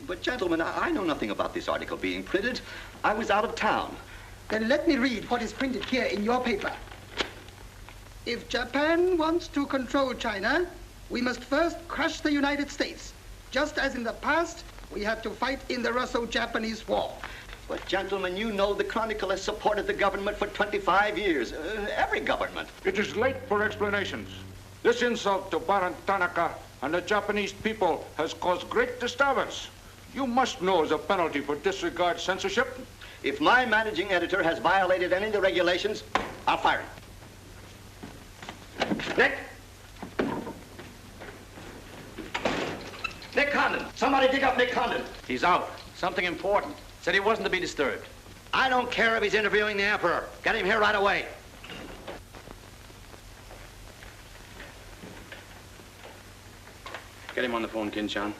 But gentlemen, I know nothing about this article being printed. I was out of town. Then let me read what is printed here in your paper. If Japan wants to control China, we must first crush the United States. Just as in the past, we had to fight in the Russo-Japanese War. But gentlemen, you know the Chronicle has supported the government for 25 years. Every government. It is late for explanations. This insult to Baron Tanaka and the Japanese people has caused great disturbance. You must know as a penalty for disregard censorship. If my managing editor has violated any of the regulations, I'll fire him. Nick! Nick Condon! Somebody dig up Nick Condon! He's out. Something important. Said he wasn't to be disturbed. I don't care if he's interviewing the Emperor. Get him here right away. Get him on the phone, Kin-chan.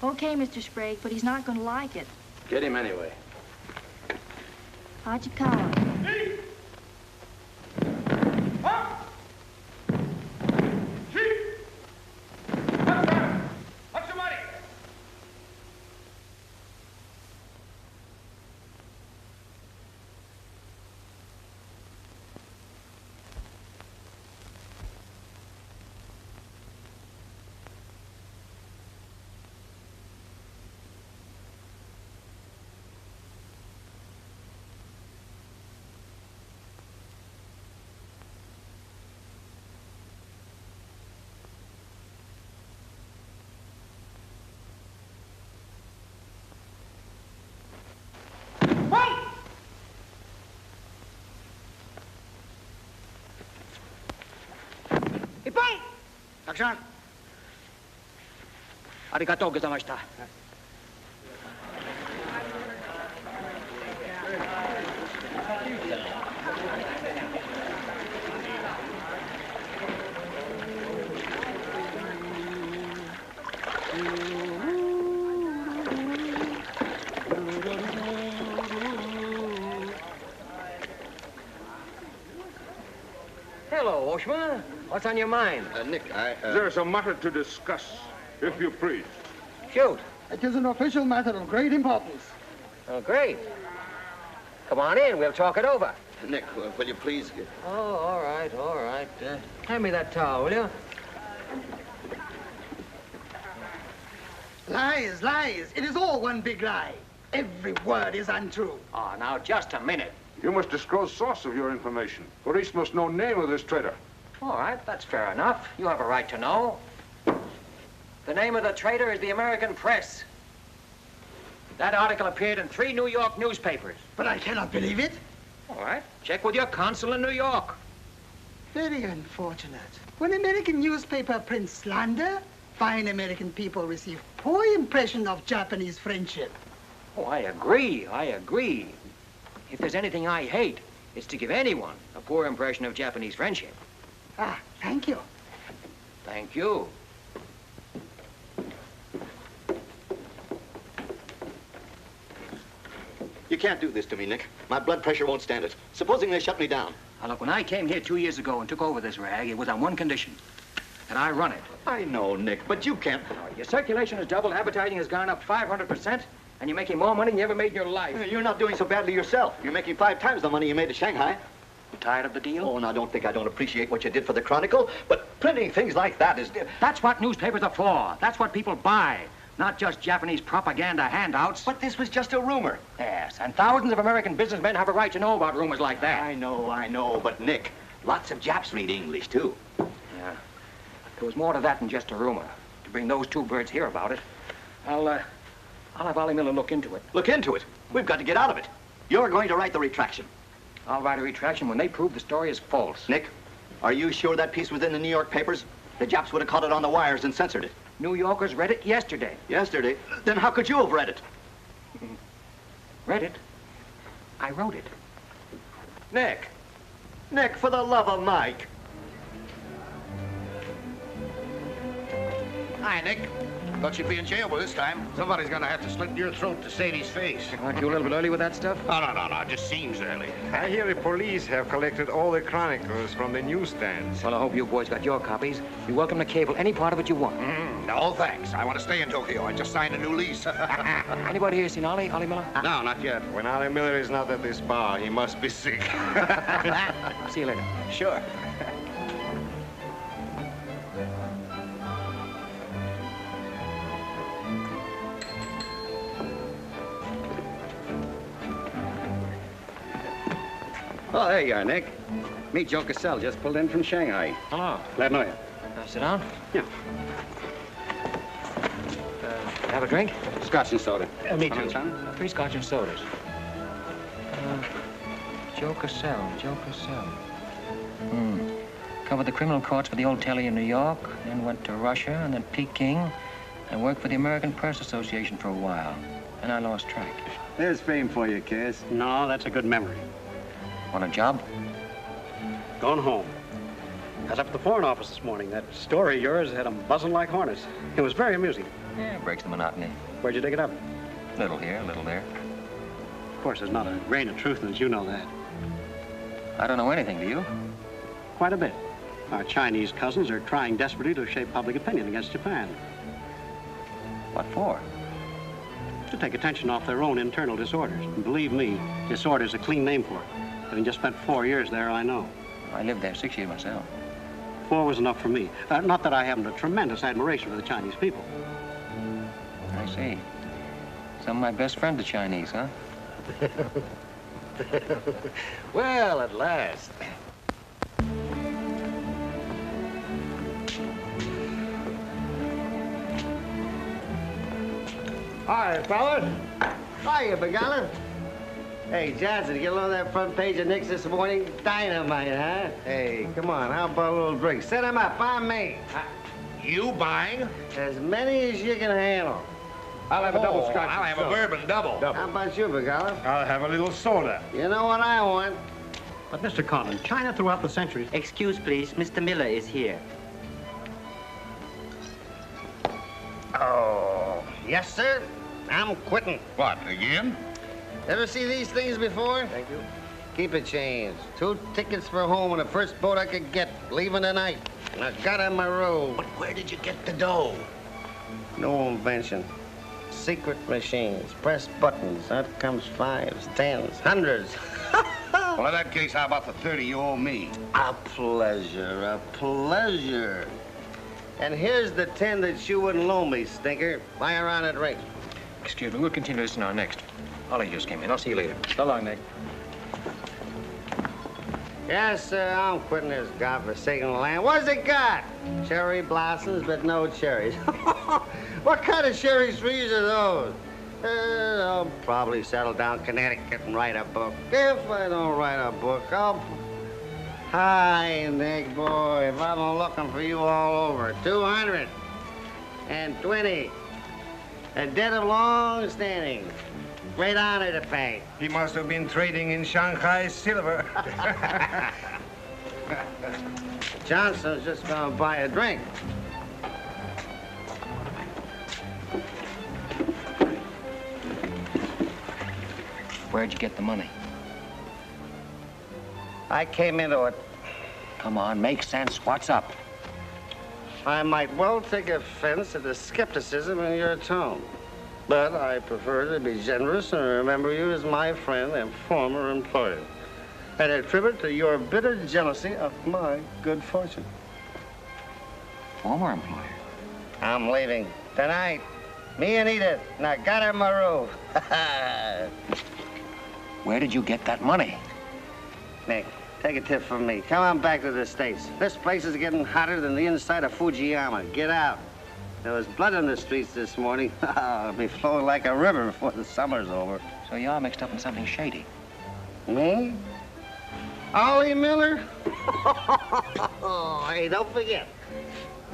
Okay, Mr. Sprague, but he's not going to like it. Get him anyway. Hachikawa. Action. Arigatou gozaimashita. Hello, Oshima. What's on your mind? Nick, There's a matter to discuss, if you please. Shoot. It is an official matter of great importance. Oh, great. Come on in. We'll talk it over. Nick, will you please... Oh, all right, all right. Hand me that towel, will you? Lies, lies. It is all one big lie. Every word is untrue. Oh, now, just a minute. You must disclose source of your information. Police must know name of this traitor. All right, that's fair enough. You have a right to know. The name of the traitor is the American press. That article appeared in 3 New York newspapers. But I cannot believe it. All right, check with your consul in New York. Very unfortunate. When American newspaper prints slander, fine American people receive poor impression of Japanese friendship. Oh, I agree, I agree. If there's anything I hate, it's to give anyone a poor impression of Japanese friendship. Ah, thank you. Thank you. You can't do this to me, Nick. My blood pressure won't stand it. Supposing they shut me down. Now, look, when I came here 2 years ago and took over this rag, it was on one condition, that I run it. I know, Nick, but you can't... Your circulation has doubled, advertising has gone up 500%, and you're making more money than you ever made in your life. You're not doing so badly yourself. You're making 5 times the money you made at Shanghai. You tired of the deal? Oh, now, don't think I don't appreciate what you did for the Chronicle, but printing things like that is... That's what newspapers are for. That's what people buy. Not just Japanese propaganda handouts. But this was just a rumor. Yes, and thousands of American businessmen have a right to know about rumors like that. I know, but Nick, lots of Japs read English, too. Yeah. There was more to that than just a rumor. To bring those 2 birds here about it, I'll have Ollie Miller look into it. Look into it? We've got to get out of it. You're going to write the retraction. I'll write a retraction when they prove the story is false. Nick, are you sure that piece was in the New York papers? The Japs would have caught it on the wires and censored it. New Yorkers read it yesterday. Yesterday? Then how could you have read it? Read it? I wrote it. Nick! Nick, for the love of Mike! Hi, Nick. Thought you'd be in jail by this time. Somebody's gonna have to slit your throat to save his face. Aren't you a little bit early with that stuff? No. It just seems early. I hear the police have collected all the chronicles from the newsstands. Well, I hope you boys got your copies. You're welcome to cable any part of it you want. No, thanks. I want to stay in Tokyo. I just signed a new lease. Anybody here seen Ollie Miller? No, not yet. When Ollie Miller is not at this bar, he must be sick. See you later. Sure. Oh, there you are, Nick. Meet Joe Cassell, just pulled in from Shanghai. Hello. Glad to know you. Sit down. Yeah. Have a drink? Scotch and soda. Me too. 3 scotch and sodas. Joe Cassell. Covered the criminal courts for the old telly in New York, then went to Russia, and then Peking, and worked for the American Press Association for a while. And I lost track. There's fame for you, Cass. No, that's a good memory. Want a job? Gone home. I was up at the Foreign Office this morning. That story of yours had them buzzing like hornets. It was very amusing. Yeah, breaks the monotony. Where'd you dig it up? Little here, little there. Of course, there's not a grain of truth in it. You know that. I don't know anything, do you? Quite a bit. Our Chinese cousins are trying desperately to shape public opinion against Japan. What for? To take attention off their own internal disorders. And believe me, disorder's a clean name for it. Having just spent 4 years there, I know. I lived there 6 years myself. 4 was enough for me. Not that I haven't a tremendous admiration for the Chinese people. I see. Some of my best friends are Chinese, huh? Well, at last. Hi, fellas. Hiya, Begala. Hey, Johnson, get along that front page of Nick's this morning? Dynamite, huh? Hey, come on, how about a little drink? Set him up, on me. You buying? As many as you can handle. I'll have a double scotch. I'll have a bourbon double. How about you, Begala? I'll have a little soda. You know what I want? But, Mr. Condon, China throughout the centuries... Excuse, please. Mr. Miller is here. Oh, yes, sir. I'm quitting. What, again? Ever see these things before? Thank you. Keep it changed. 2 tickets for home on the first boat I could get, leaving tonight. And I got on my road. But where did you get the dough? No invention. Secret machines. Press buttons. Out comes 5s, 10s, 100s. Well, in that case, how about the 30 you owe me? A pleasure, a pleasure. And here's the 10 that you wouldn't loan me, stinker. Buy a round of drink. Excuse me, we'll continue this in our next. Ollie just came in. I'll see you later. So long, Nick. Yes, sir, I'm quitting this godforsaken land. What's it got? Cherry blossoms, but no cherries. What kind of cherry trees are those? I'll probably settle down Connecticut and write a book. If I don't write a book, I'll... Hi, Nick, boy. If I've been looking for you all over. 220. A debt of long standing. Great honor to pay. He must have been trading in Shanghai silver. Johnson's just gonna buy a drink. Where'd you get the money? I came into it. Come on, make sense. What's up? I might well take offense at the skepticism in your tone. But I prefer to be generous and remember you as my friend and former employer. And attribute to your bitter jealousy of my good fortune. Former employer? I'm leaving tonight. Me and Edith. And I got her in my room. Where did you get that money? Nick, take a tip from me. Come on back to the States. This place is getting hotter than the inside of Fujiyama. Get out. There was blood on the streets this morning. It'll be flowing like a river before the summer's over. So you're mixed up in something shady. Me? Ollie Miller? Hey, don't forget.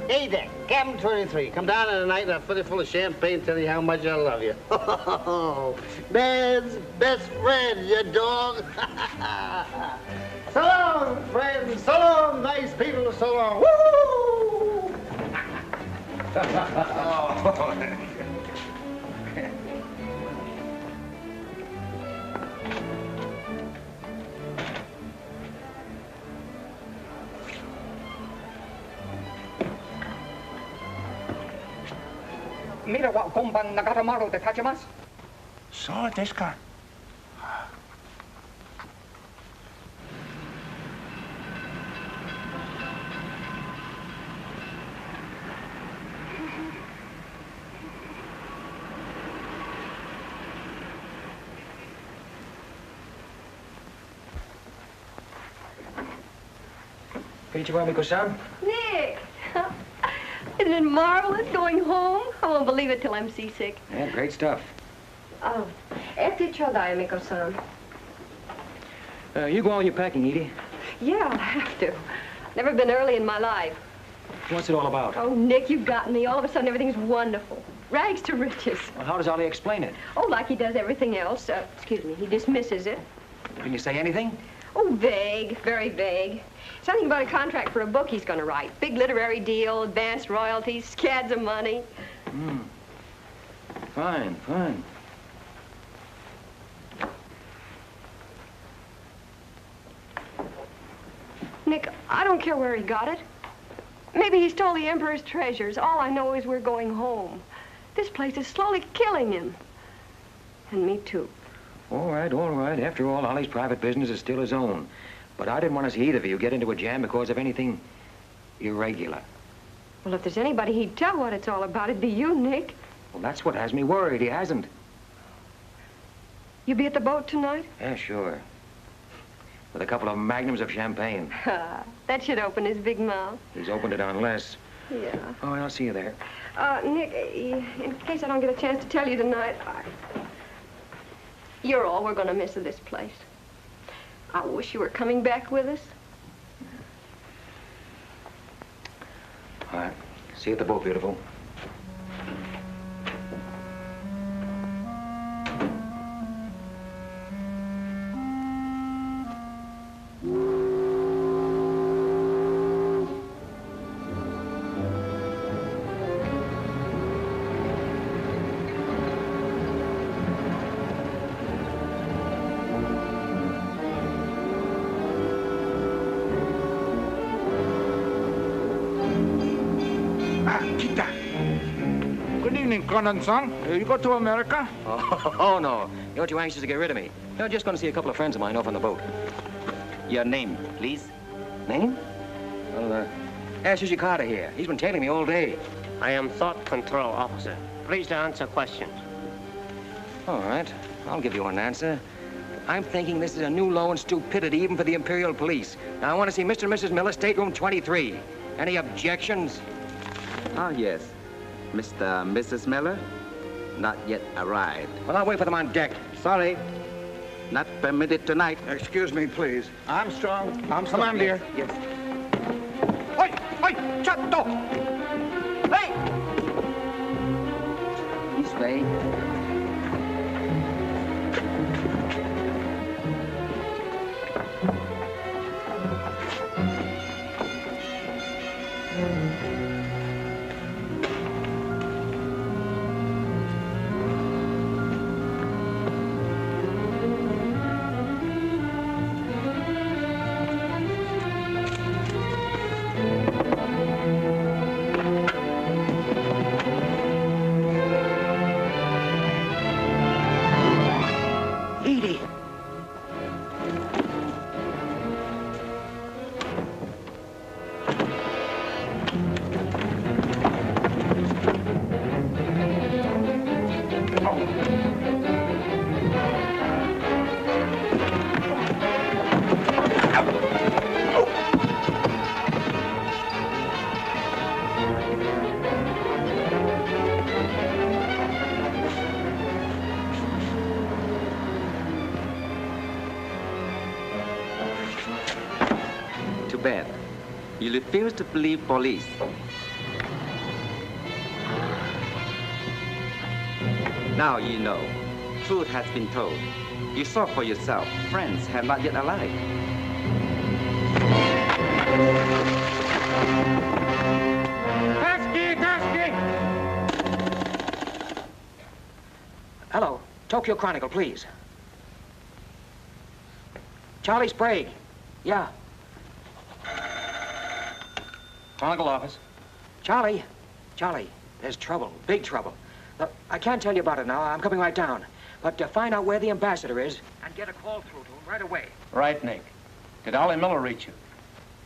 Hey, Dick, Captain 23. Come down in the night and I'll fill you full of champagne and tell you how much I love you. Man's best friend, you dog. So long, friends. So long, nice people. So long. Woo! Oh. Mira wa konban nagatamaru de tachimasu. So desu ka. Konnichiwa, Miko-san. Nick! Isn't it marvelous going home? I won't believe it till I'm seasick. Yeah, great stuff. Oh, eti chodai, Miko-san. You go on your packing, Edie. Yeah, I'll have to. Never been early in my life. What's it all about? Oh, Nick, you got me. All of a sudden, everything's wonderful. Rags to riches. Well, how does Ollie explain it? Oh, like he does everything else. Excuse me, he dismisses it. Didn't you say anything? Oh, vague, very vague. Something about a contract for a book he's going to write. Big literary deal, advanced royalties, scads of money. Fine, fine. Nick, I don't care where he got it. Maybe he stole the Emperor's treasures. All I know is we're going home. This place is slowly killing him. And me, too. All right, all right. After all, Ollie's private business is still his own. But I didn't want to see either of you get into a jam because of anything irregular. Well, if there's anybody he'd tell what it's all about, it'd be you, Nick. Well, that's what has me worried. He hasn't. You be at the boat tonight? Yeah, sure. With a couple of magnums of champagne. That should open his big mouth. He's opened it on less. Yeah. Oh, I'll see you there. Nick, in case I don't get a chance to tell you tonight, you're all we're going to miss of this place. I wish you were coming back with us. All right. See you at the boat, beautiful. Condon-san, you go to America? Oh, no. You're too anxious to get rid of me. You're just going to see a couple of friends of mine off on the boat. Your name, please? Name? Well, ask Yoshikata here. He's been tailing me all day. I am Thought Control Officer. Please to answer questions. All right. I'll give you an answer. I'm thinking this is a new low in stupidity even for the Imperial Police. Now, I want to see Mr. and Mrs. Miller, stateroom 23. Any objections? Ah, yes. Mr. and Mrs. Miller? Not yet arrived. Well, I'll wait for them on deck. Sorry. Not permitted tonight. Excuse me, please. Armstrong. Come on, dear. Yes. Oi! Oi! Chatto! Hey! This way. You refuse to believe police. Now you know. Truth has been told. You saw for yourself. Friends have not yet arrived. Cagney! Cagney! Tokyo Chronicle, please. Charlie Sprague. Yeah. Chronicle office. Charlie, there's trouble, big trouble. I can't tell you about it now. I'm coming right down. But find out where the ambassador is and get a call through to him right away. Right, Nick. Did Ollie Miller reach you?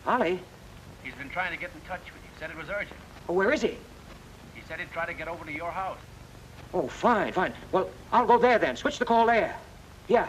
Ollie? He's been trying to get in touch with you. Said it was urgent. Oh, where is he? He said he'd try to get over to your house. Oh, fine. Well, I'll go there then. Switch the call there. Yeah.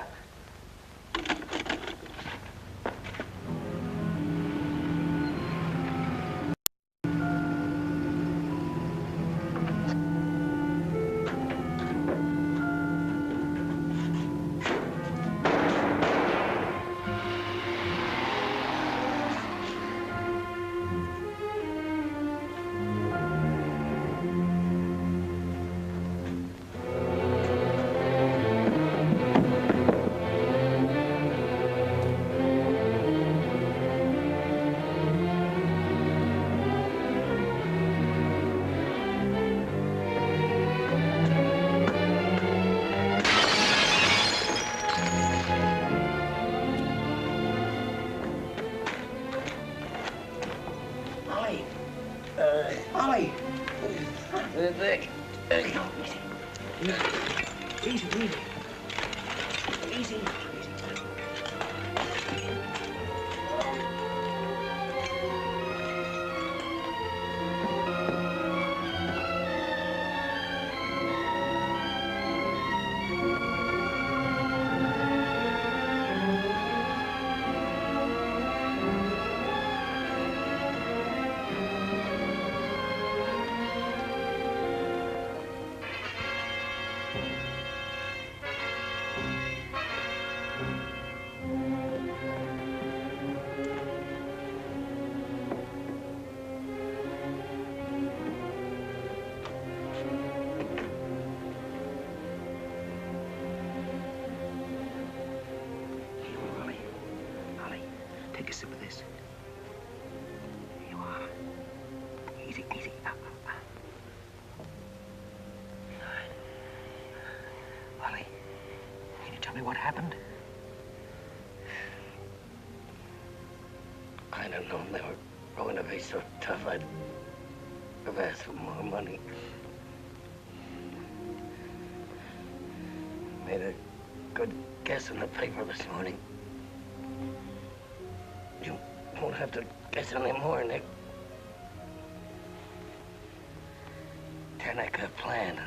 Nick. Easy. Take a sip of this. Here you are. Easy. Ollie, can you tell me what happened? I don't know. They were going to be so tough, I'd have asked for more money. Made a good guess in the paper this morning. You won't have to guess anymore, Nick. Tanaka planned.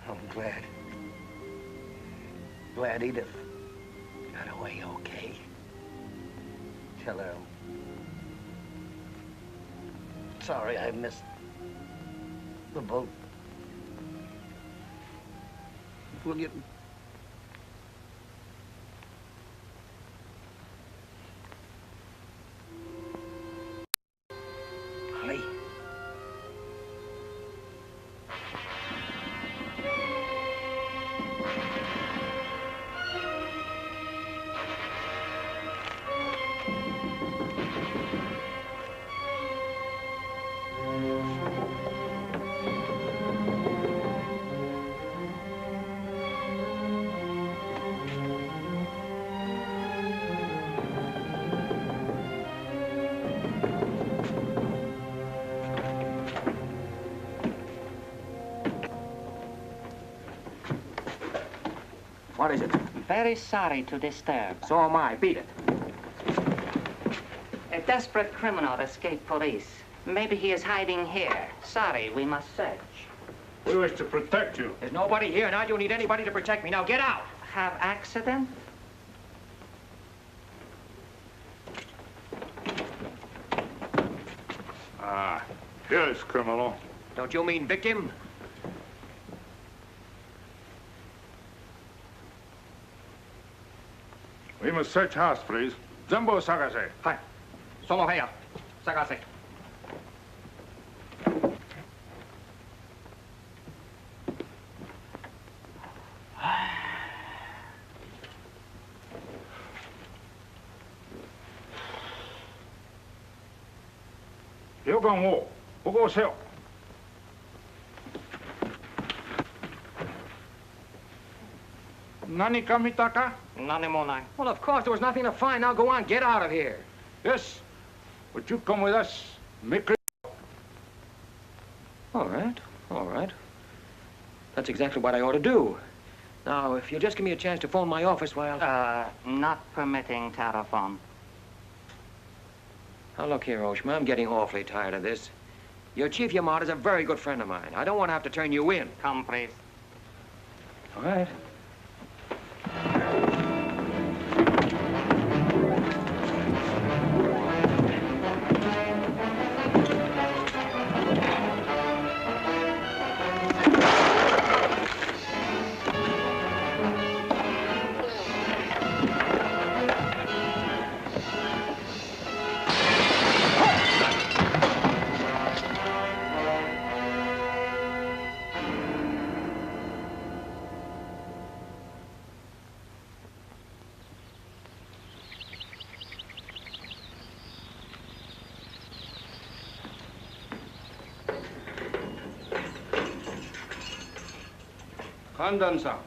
I'm glad Edith got away okay. Tell her I'm sorry I missed the boat. Will you? Ollie. What is it? Very sorry to disturb. So am I. Beat it. A desperate criminal escaped police. Maybe he is hiding here. Sorry, we must search. We wish to protect you. There's nobody here, and I don't need anybody to protect me. Now get out. Have accident? Ah, yes, criminal. Don't you mean victim? We must search house, please. Jumbo Sagase. Hi. Solo heya. Sagase. Yogan Wo. 보고오세요. Nani kamitaka? Nani monai. Well, of course, there was nothing to find. Now go on, get out of here. Yes, but you come with us. Make it. All right, all right. That's exactly what I ought to do. Now, if you'll just give me a chance to phone my office while... Not permitting telephone. Now, look here, Oshima, I'm getting awfully tired of this. Your Chief Yamada's a very good friend of mine. I don't want to have to turn you in. Come, please. All right. Condon-san.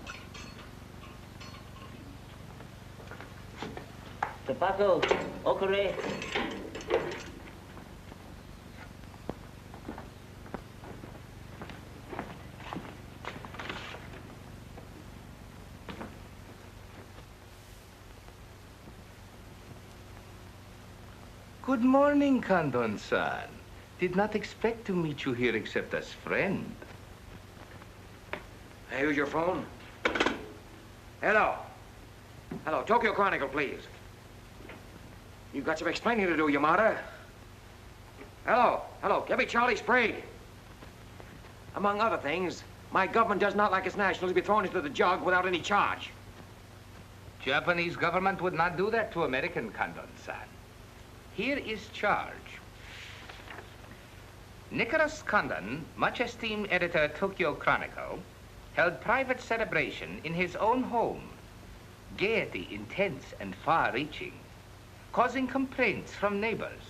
Tobacco, okure. Good morning, Condon-san. Did not expect to meet you here except as friend. Here's your phone. Hello. Hello, Tokyo Chronicle, please. You've got some explaining to do, Yamada. Hello, hello, give me Charlie Sprague. Among other things, my government does not like its nationals to be thrown into the jug without any charge. Japanese government would not do that to American, Condon-san. Here is charge. Nicholas Condon, much esteemed editor Tokyo Chronicle, held private celebration in his own home. Gaiety intense and far-reaching, causing complaints from neighbors.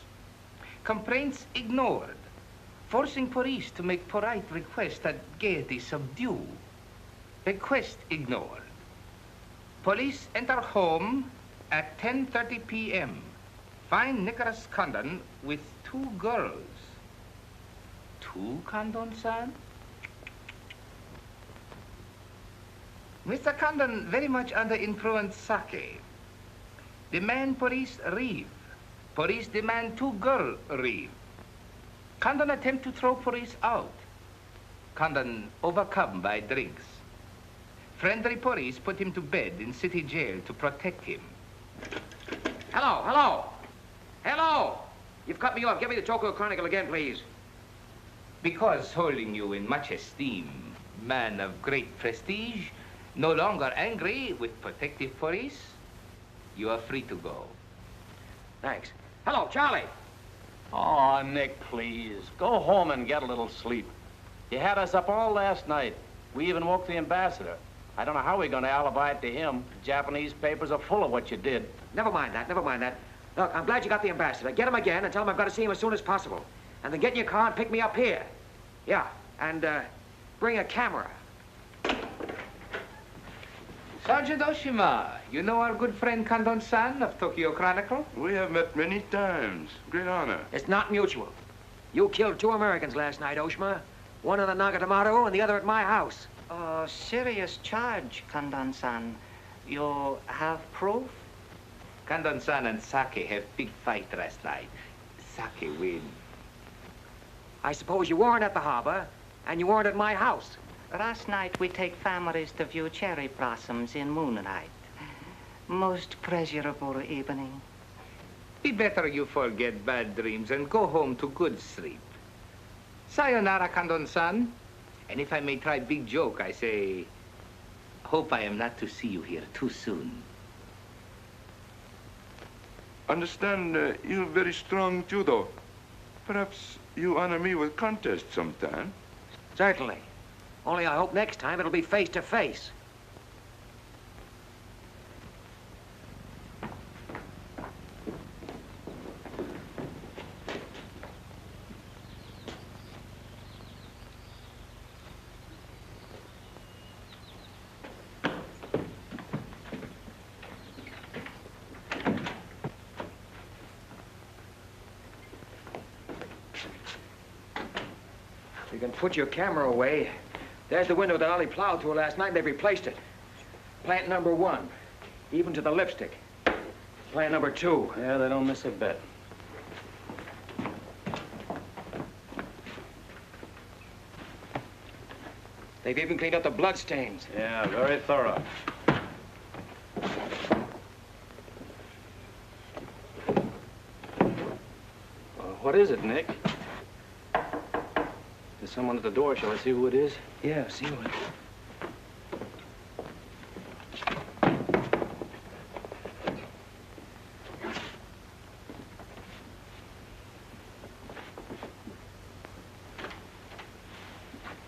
Complaints ignored, forcing police to make polite requests that gaiety subdue. Request ignored. Police enter home at 10:30 p.m. Find Nicholas Condon with 2 girls. 2, Condon-san? Mr. Condon very much under influence sake. Demand police reeve. Police demand 2 girl reeve. Condon attempt to throw police out. Condon overcome by drinks. Friendly police put him to bed in city jail to protect him. Hello, hello. Hello. You've cut me off. Give me the Tokyo Chronicle again, please. Because holding you in much esteem, man of great prestige, no longer angry with protective police, you are free to go. Thanks. Hello, Charlie. Oh, Nick, please. Go home and get a little sleep. You had us up all last night. We even woke the ambassador. I don't know how we're going to alibi it to him. The Japanese papers are full of what you did. Never mind that, never mind that. Look, I'm glad you got the ambassador. Get him again and tell him I've got to see him as soon as possible. And then get in your car and pick me up here. Yeah, and bring a camera. Sergeant Oshima, you know our good friend Condon-san of Tokyo Chronicle? We have met many times. Great honor. It's not mutual. You killed 2 Americans last night, Oshima. One in the Nagatomaru and the other at my house. Oh, serious charge, Condon-san. You have proof? Condon-san and Sake have big fight last night. Sake win. I suppose you weren't at the harbor, and you weren't at my house. Last night we take families to view cherry blossoms in moonlight. Most pleasurable evening. Be better you forget bad dreams and go home to good sleep. Sayonara, Condon-san. And if I may try big joke, I say, hope I am not to see you here too soon. Understand you have very strong judo. Perhaps you honor me with contest sometime. Certainly. Only I hope next time it'll be face to face. can put your camera away. There's the window that Ollie plowed through last night. They've replaced it. Plant number 1, even to the lipstick. Plant number 2. Yeah, they don't miss a bit. They've even cleaned up the blood stains. Yeah, very thorough. What is it, Nick? There's someone at the door. Shall I see who it is? Yeah, see who it is.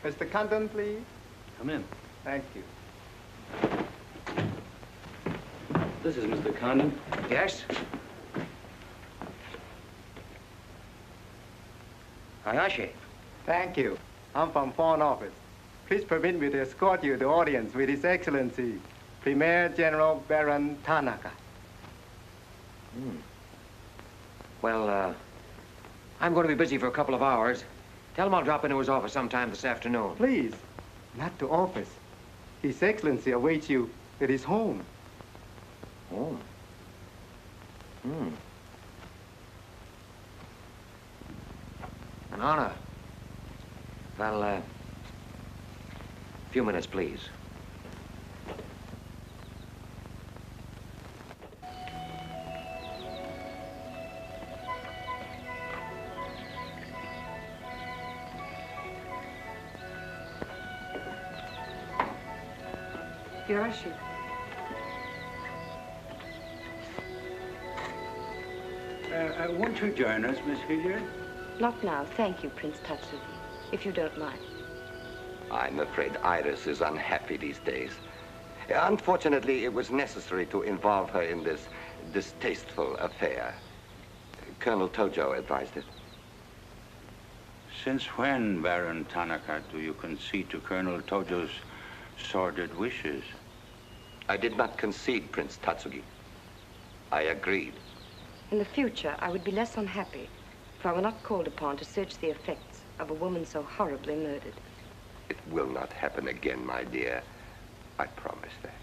Mr. Condon, please. Come in. Thank you. This is Mr. Condon. Yes? Hayashi. Thank you. I'm from Foreign Office. Please permit me to escort you to the audience with His Excellency, Premier General Baron Tanaka. Well, I'm going to be busy for a couple of hours. Tell him I'll drop into his office sometime this afternoon. Please, not to office. His Excellency awaits you at his home. Home? An honor. Well, a few minutes, please. Hiroshi. Won't you join us, Miss Hilliard? Not now, thank you, Prince Tatsuki, if you don't mind. I'm afraid Iris is unhappy these days. Unfortunately, it was necessary to involve her in this distasteful affair. Colonel Tojo advised it. Since when, Baron Tanaka, do you concede to Colonel Tojo's sordid wishes? I did not concede, Prince Tatsuki. I agreed. In the future, I would be less unhappy if I were not called upon to search the effects of a woman so horribly murdered. It will not happen again, my dear. I promise that.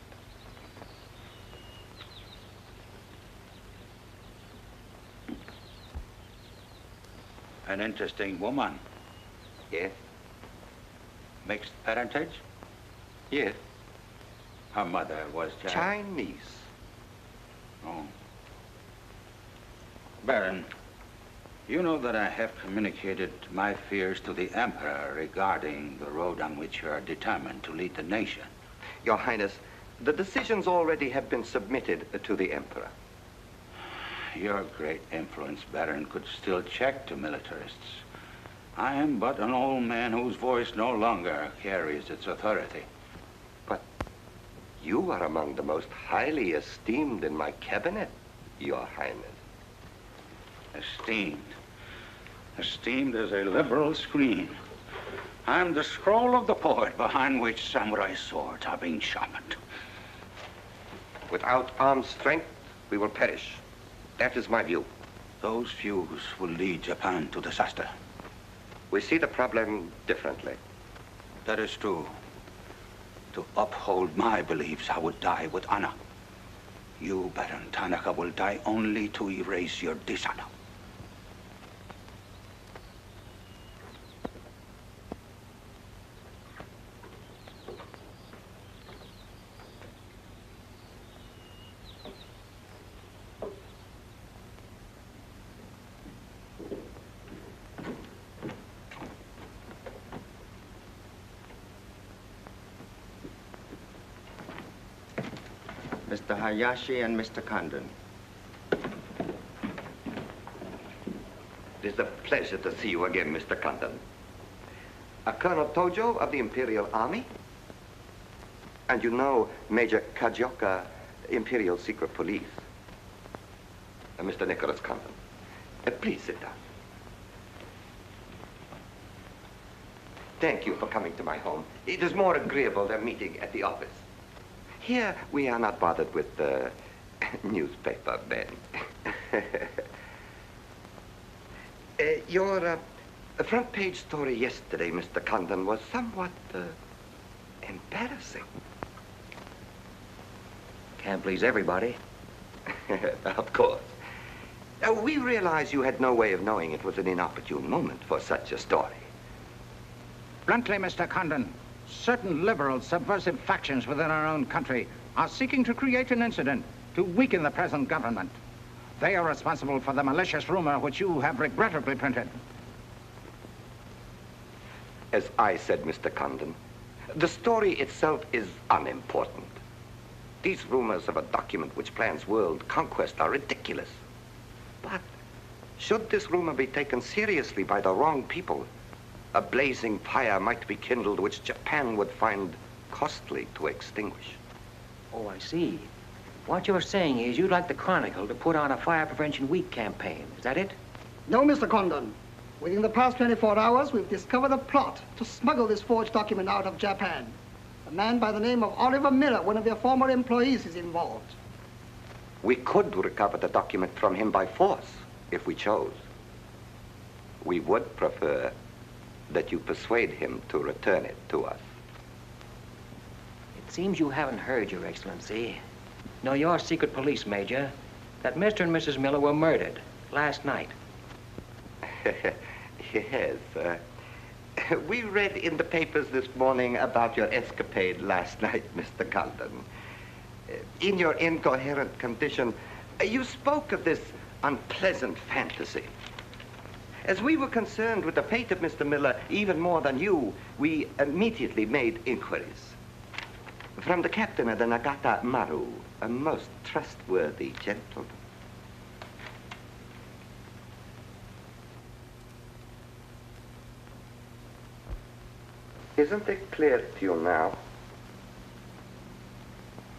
An interesting woman. Yes? Mixed parentage? Yes. Her mother was Chinese. Oh. Baron, you know that I have communicated my fears to the Emperor regarding the road on which you are determined to lead the nation. Your Highness, the decisions already have been submitted to the Emperor. Your great influence, Baron, could still check the militarists. I am but an old man whose voice no longer carries its authority. But you are among the most highly esteemed in my cabinet, Your Highness. Esteemed. Esteemed as a liberal screen. I'm the scroll of the poet behind which samurai swords are being sharpened. Without armed strength, we will perish. That is my view. Those views will lead Japan to disaster. We see the problem differently. That is true. To uphold my beliefs, I would die with honor. You, Baron Tanaka, will die only to erase your dishonor. Mr. Hayashi and Mr. Condon. It is a pleasure to see you again, Mr. Condon. Colonel Tojo of the Imperial Army. And you know Major Kajioka, Imperial Secret Police. Mr. Nicholas Condon. Please sit down. Thank you for coming to my home. It is more agreeable than meeting at the office. Here, we are not bothered with the newspaper men. Your The front page story yesterday, Mr. Condon, was somewhat embarrassing. Can't please everybody. Of course. We realize you had no way of knowing it was an inopportune moment for such a story. Bluntly, Mr. Condon, certain liberal subversive factions within our own country are seeking to create an incident to weaken the present government. They are responsible for the malicious rumor which you have regrettably printed. As I said, Mr. Condon, the story itself is unimportant. These rumors of a document which plans world conquest are ridiculous. But should this rumor be taken seriously by the wrong people, a blazing fire might be kindled which Japan would find costly to extinguish. Oh, I see. What you're saying is you'd like the Chronicle to put on a Fire Prevention Week campaign. Is that it? No, Mr. Condon. Within the past 24 hours, we've discovered a plot to smuggle this forged document out of Japan. A man by the name of Oliver Miller, one of their former employees, is involved. We could recover the document from him by force, if we chose. We would prefer that you persuade him to return it to us. It seems you haven't heard, Your Excellency. No, your secret police, Major, that Mr. and Mrs. Miller were murdered last night. Yes, we read in the papers this morning about your escapade last night, Mr. Condon. In your incoherent condition, you spoke of this unpleasant fantasy. As we were concerned with the fate of Mr. Miller even more than you, we immediately made inquiries. From the captain of the Nagata Maru, a most trustworthy gentleman. Isn't it clear to you now?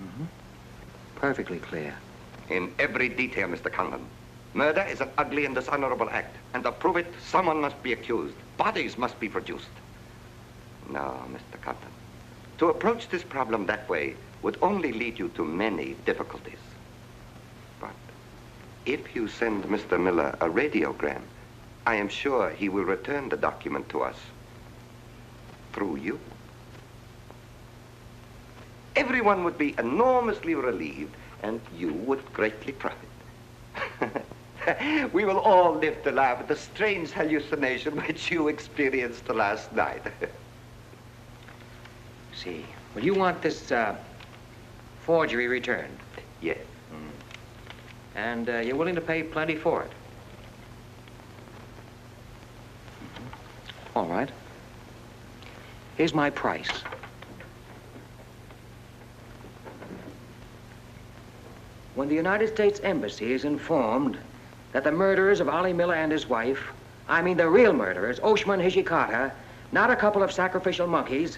Mm-hmm. Perfectly clear. In every detail, Mr. Condon. Murder is an ugly and dishonorable act, and to prove it, someone must be accused. Bodies must be produced. No, Mr. Condon. To approach this problem that way would only lead you to many difficulties. But if you send Mr. Miller a radiogram, I am sure he will return the document to us through you. Everyone would be enormously relieved, and you would greatly profit. We will all live to laugh at the strange hallucination which you experienced last night. See. Well, you want this forgery returned? Yes. And you're willing to pay plenty for it? All right. Here's my price. When the United States Embassy is informed that the murderers of Ollie Miller and his wife, I mean the real murderers, Oshima and Hijikata, not a couple of sacrificial monkeys,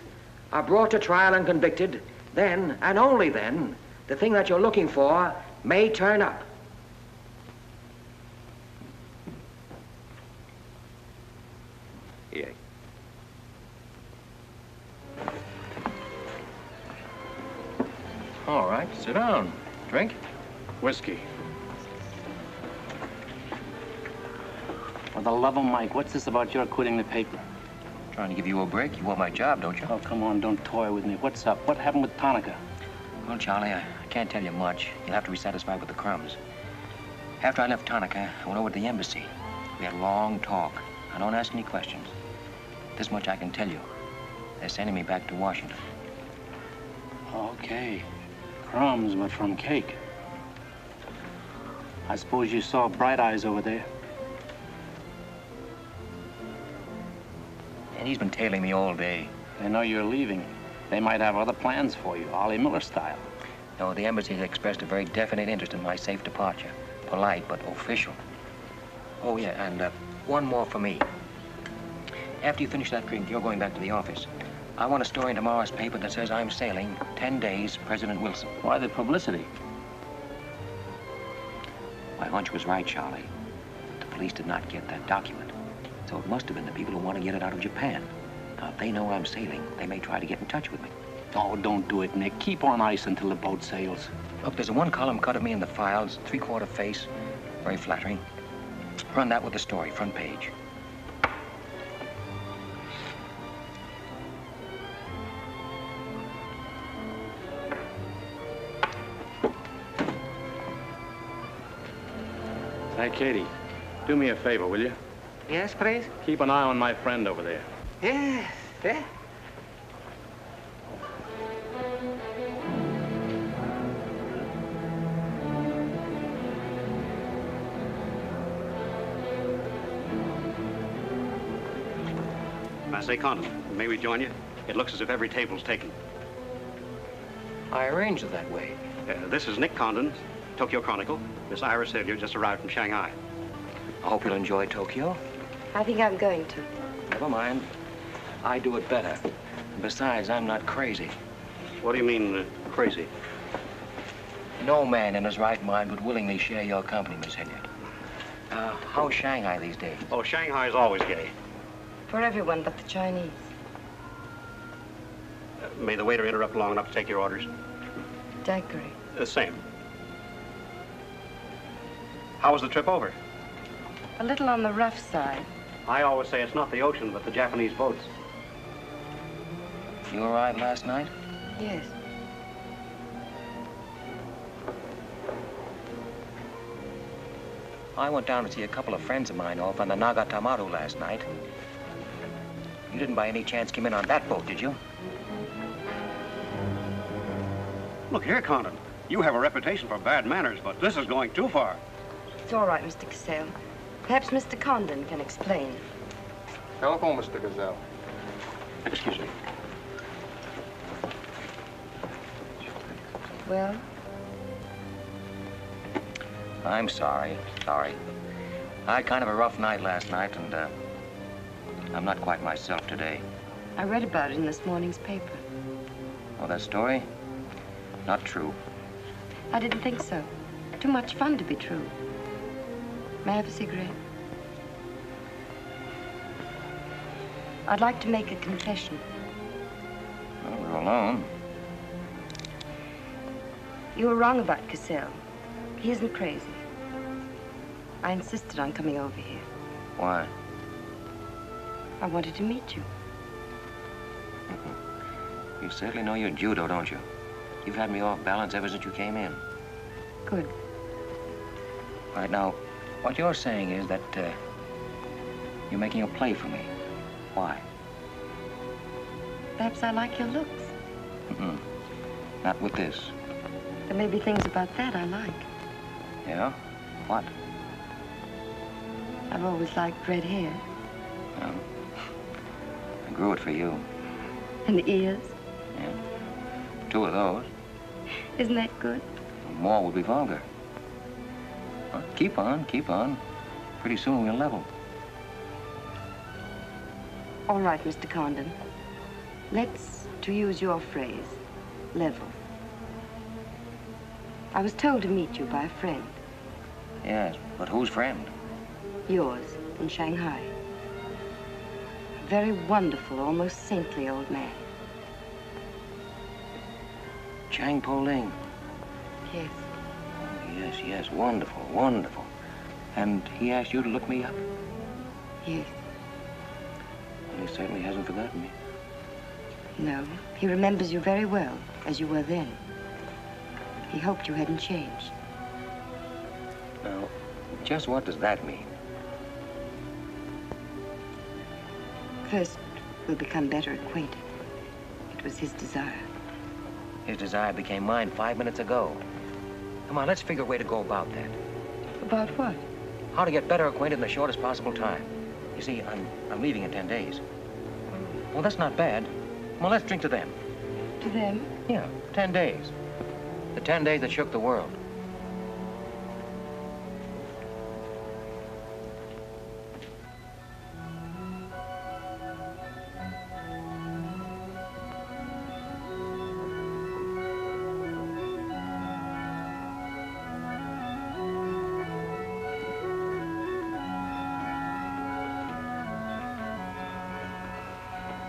are brought to trial and convicted, then, and only then, the thing that you're looking for may turn up. Yes. All right, sit down. Drink? Whiskey. For the love of Mike, what's this about your quitting the paper? Trying to give you a break. You want my job, don't you? Oh, come on, don't toy with me. What's up? What happened with Tanaka? Well, Charlie, I can't tell you much. You'll have to be satisfied with the crumbs. After I left Tanaka, I went over to the embassy. We had a long talk. I don't ask any questions. This much I can tell you. They're sending me back to Washington. Okay. Crumbs, but from cake. I suppose you saw Bright Eyes over there. And he's been tailing me all day. They know you're leaving. They might have other plans for you, Ollie Miller style. No, the embassy has expressed a very definite interest in my safe departure. Polite, but official. Oh, yeah, and one more for me. After you finish that drink, you're going back to the office. I want a story in tomorrow's paper that says I'm sailing 10 days, President Wilson. Why the publicity? My hunch was right, Charlie. The police did not get that document. So it must have been the people who want to get it out of Japan. Now, if they know I'm sailing, they may try to get in touch with me. Oh, don't do it, Nick. Keep on ice until the boat sails. Look, there's a one-column cut of me in the files, 3/4 face. Very flattering. Run that with the story, front page. Hey, Katie, do me a favor, will you? Yes, please? Keep an eye on my friend over there. Yes, yeah. I say, Condon, may we join you? It looks as if every table's taken. I arranged it that way. This is Nick Condon, Tokyo Chronicle. Miss Iris Hilliard just arrived from Shanghai. I hope you'll enjoy Tokyo. I think I'm going to. Never mind. I do it better. Besides, I'm not crazy. What do you mean, crazy? No man in his right mind would willingly share your company, Miss Hilliard. How's Shanghai these days? Oh, Shanghai's always gay. For everyone but the Chinese. May the waiter interrupt long enough to take your orders? Daiquiri. Same. How was the trip over? A little on the rough side. I always say it's not the ocean, but the Japanese boats. You arrived last night? Yes. I went down to see a couple of friends of mine off on the Nagatamaru last night. You didn't by any chance come in on that boat, did you? Look here, Condon. You have a reputation for bad manners, but this is going too far. It's all right, Mr. Cassell. Perhaps Mr. Condon can explain. Telephone, Mr. Gazelle. Excuse me. Well? I'm sorry. Sorry. I had kind of a rough night last night, and I'm not quite myself today. I read about it in this morning's paper. Oh, that story? Not true. I didn't think so. Too much fun to be true. May I have a cigarette? I'd like to make a confession. Well, we're alone. You were wrong about Cassell. He isn't crazy. I insisted on coming over here. Why? I wanted to meet you. You certainly know your judo, don't you? You've had me off balance ever since you came in. Good. Right now, what you're saying is that you're making a play for me. Why? Perhaps I like your looks. Mm-mm. Not with this. There may be things about that I like. Yeah? What? I've always liked red hair. Well, I grew it for you. And the ears. Yeah. 2 of those. Isn't that good? More would be vulgar. Well, keep on, keep on. Pretty soon we'll level. All right, Mr. Condon. Let's, to use your phrase, level. I was told to meet you by a friend. Yes, but whose friend? Yours, in Shanghai. A very wonderful, almost saintly old man. Chang Po-Ling. Yes. Oh, yes, yes, wonderful, wonderful. And he asked you to look me up? Yes. Well, he certainly hasn't forgotten me. No, he remembers you very well, as you were then. He hoped you hadn't changed. Now, just what does that mean? First, we'll become better acquainted. It was his desire. His desire became mine 5 minutes ago. Come on, let's figure a way to go about that. About what? How to get better acquainted in the shortest possible time. You see, I'm leaving in 10 days. Well, that's not bad. Well, let's drink to them. To them? Yeah, 10 days. The 10 days that shook the world.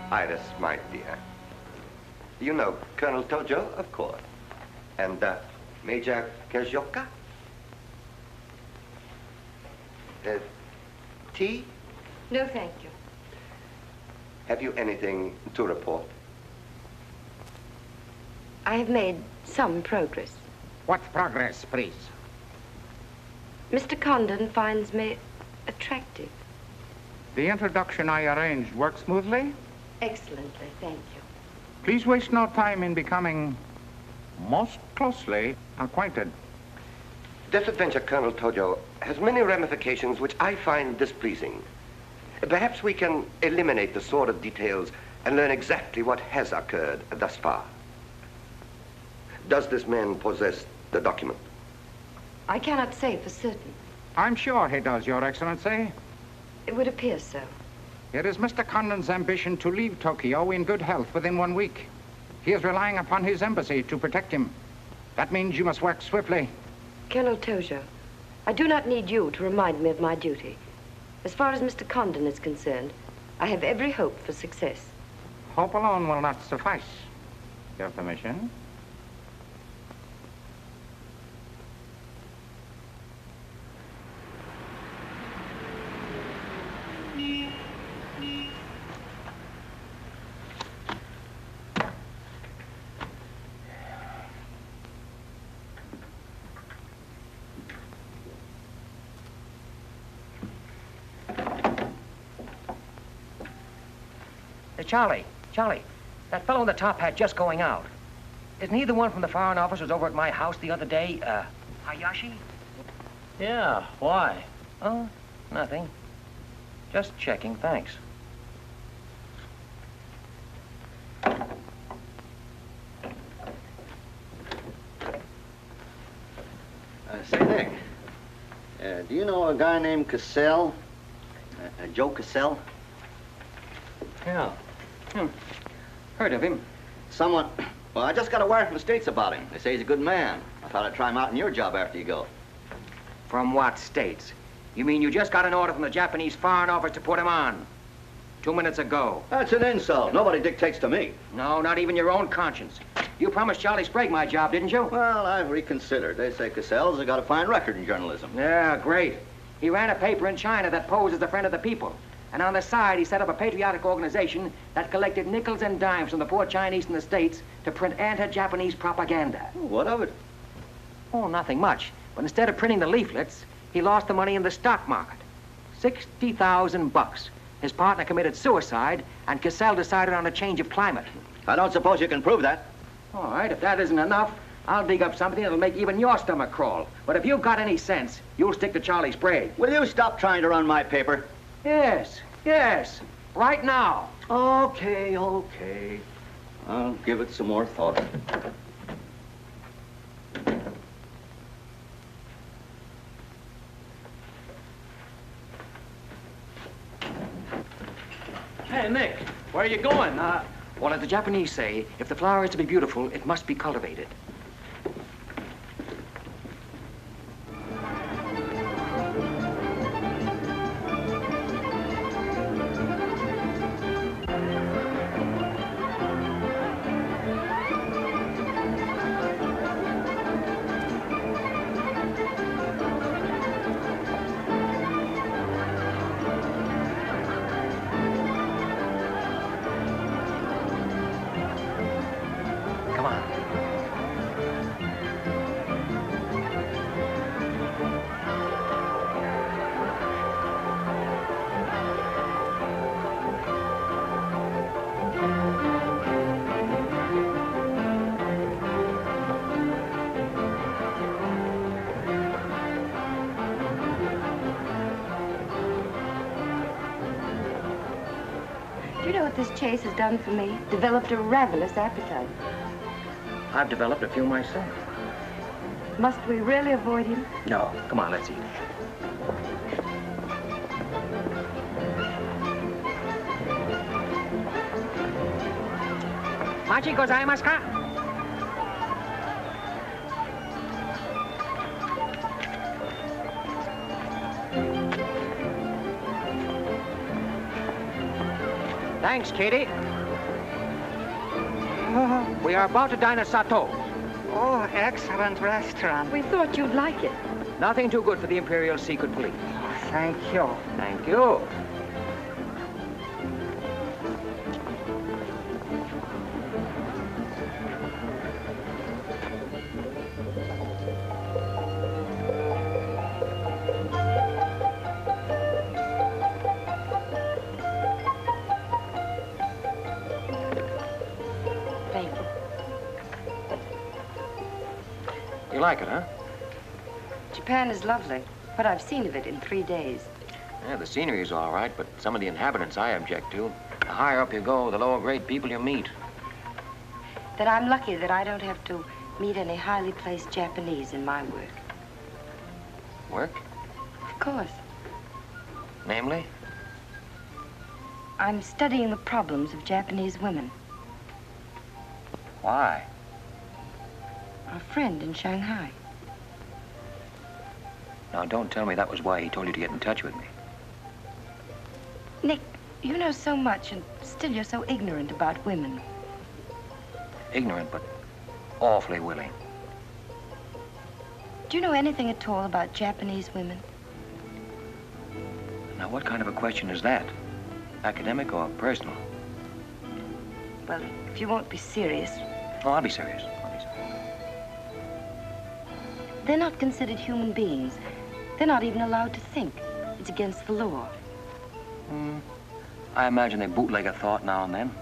Iris, my dear. You know Colonel Tojo, of course. And Major Kajoka? Tea? No, thank you. Have you anything to report? I have made some progress. What progress, please? Mr. Condon finds me attractive. The introduction I arranged worked smoothly? Excellently, thank you. Please waste no time in becoming most closely acquainted. This adventure, Colonel Tojo, has many ramifications which I find displeasing. Perhaps we can eliminate the sordid details and learn exactly what has occurred thus far. Does this man possess the document? I cannot say for certain. I'm sure he does, Your Excellency. It would appear so. It is Mr. Condon's ambition to leave Tokyo in good health within 1 week. He is relying upon his embassy to protect him. That means you must work swiftly. Colonel Tojo, I do not need you to remind me of my duty. As far as Mr. Condon is concerned, I have every hope for success. Hope alone will not suffice. Your permission? Charlie, that fellow in the top hat just going out. Isn't he the one from the Foreign Office who was over at my house the other day? Hayashi? Yeah, why? Oh, nothing. Just checking, thanks. Say, Nick, do you know a guy named Cassell? Joe Cassell? Yeah. Heard of him. Well, I just got a wire from the States about him. They say he's a good man. I thought I'd try him out in your job after you go. From what states? You mean you just got an order from the Japanese Foreign Office to put him on? 2 minutes ago. That's an insult. Nobody dictates to me. No, not even your own conscience. You promised Charlie Sprague my job, didn't you? Well, I've reconsidered. They say Cassell's got a fine record in journalism. Yeah, great. He ran a paper in China that posed as a friend of the people. And on the side, he set up a patriotic organization that collected nickels and dimes from the poor Chinese in the States to print anti-Japanese propaganda. What of it? Oh, nothing much. But instead of printing the leaflets, he lost the money in the stock market. $60,000. His partner committed suicide, and Cassell decided on a change of climate. I don't suppose you can prove that. All right, if that isn't enough, I'll dig up something that'll make even your stomach crawl. But if you've got any sense, you'll stick to Charlie Sprague. Will you stop trying to run my paper? Yes. Right now. Okay. I'll give it some more thought. Hey, Nick, where are you going? Well, as the Japanese say, if the flower is to be beautiful, it must be cultivated. Do you know what this chase has done for me? Developed a ravenous appetite. I've developed a few myself. Must we really avoid him? No. Come on, let's eat. Machi gozaimasu ka? Thanks, Katie. We are about to dine at Sato. Oh, excellent restaurant. We thought you'd like it. Nothing too good for the Imperial Secret Police. Thank you. Thank you. You like it, huh? Japan is lovely. What I've seen of it in 3 days. Yeah, the scenery is all right, but some of the inhabitants I object to. The higher up you go, the lower grade people you meet. Then I'm lucky that I don't have to meet any highly placed Japanese in my work. Work? Of course. Namely? I'm studying the problems of Japanese women. Why? A friend in Shanghai. Now, don't tell me that was why he told you to get in touch with me. Nick, you know so much, and still you're so ignorant about women. Ignorant, but awfully willing. Do you know anything at all about Japanese women? Now, what kind of a question is that? Academic or personal? Well, if you won't be serious. Oh, I'll be serious. They're not considered human beings. They're not even allowed to think. It's against the law. I imagine they bootleg a thought now and then.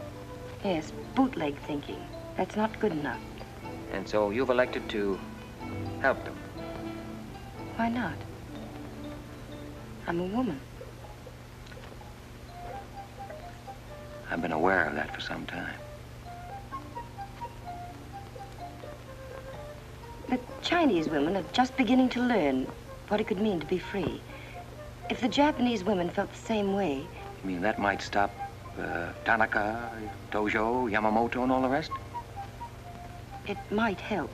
Yes, bootleg thinking. That's not good enough. And so you've elected to help them. Why not? I'm a woman. I've been aware of that for some time. The Chinese women are just beginning to learn what it could mean to be free. If the Japanese women felt the same way... You mean that might stop Tanaka, Tojo, Yamamoto, and all the rest? It might help.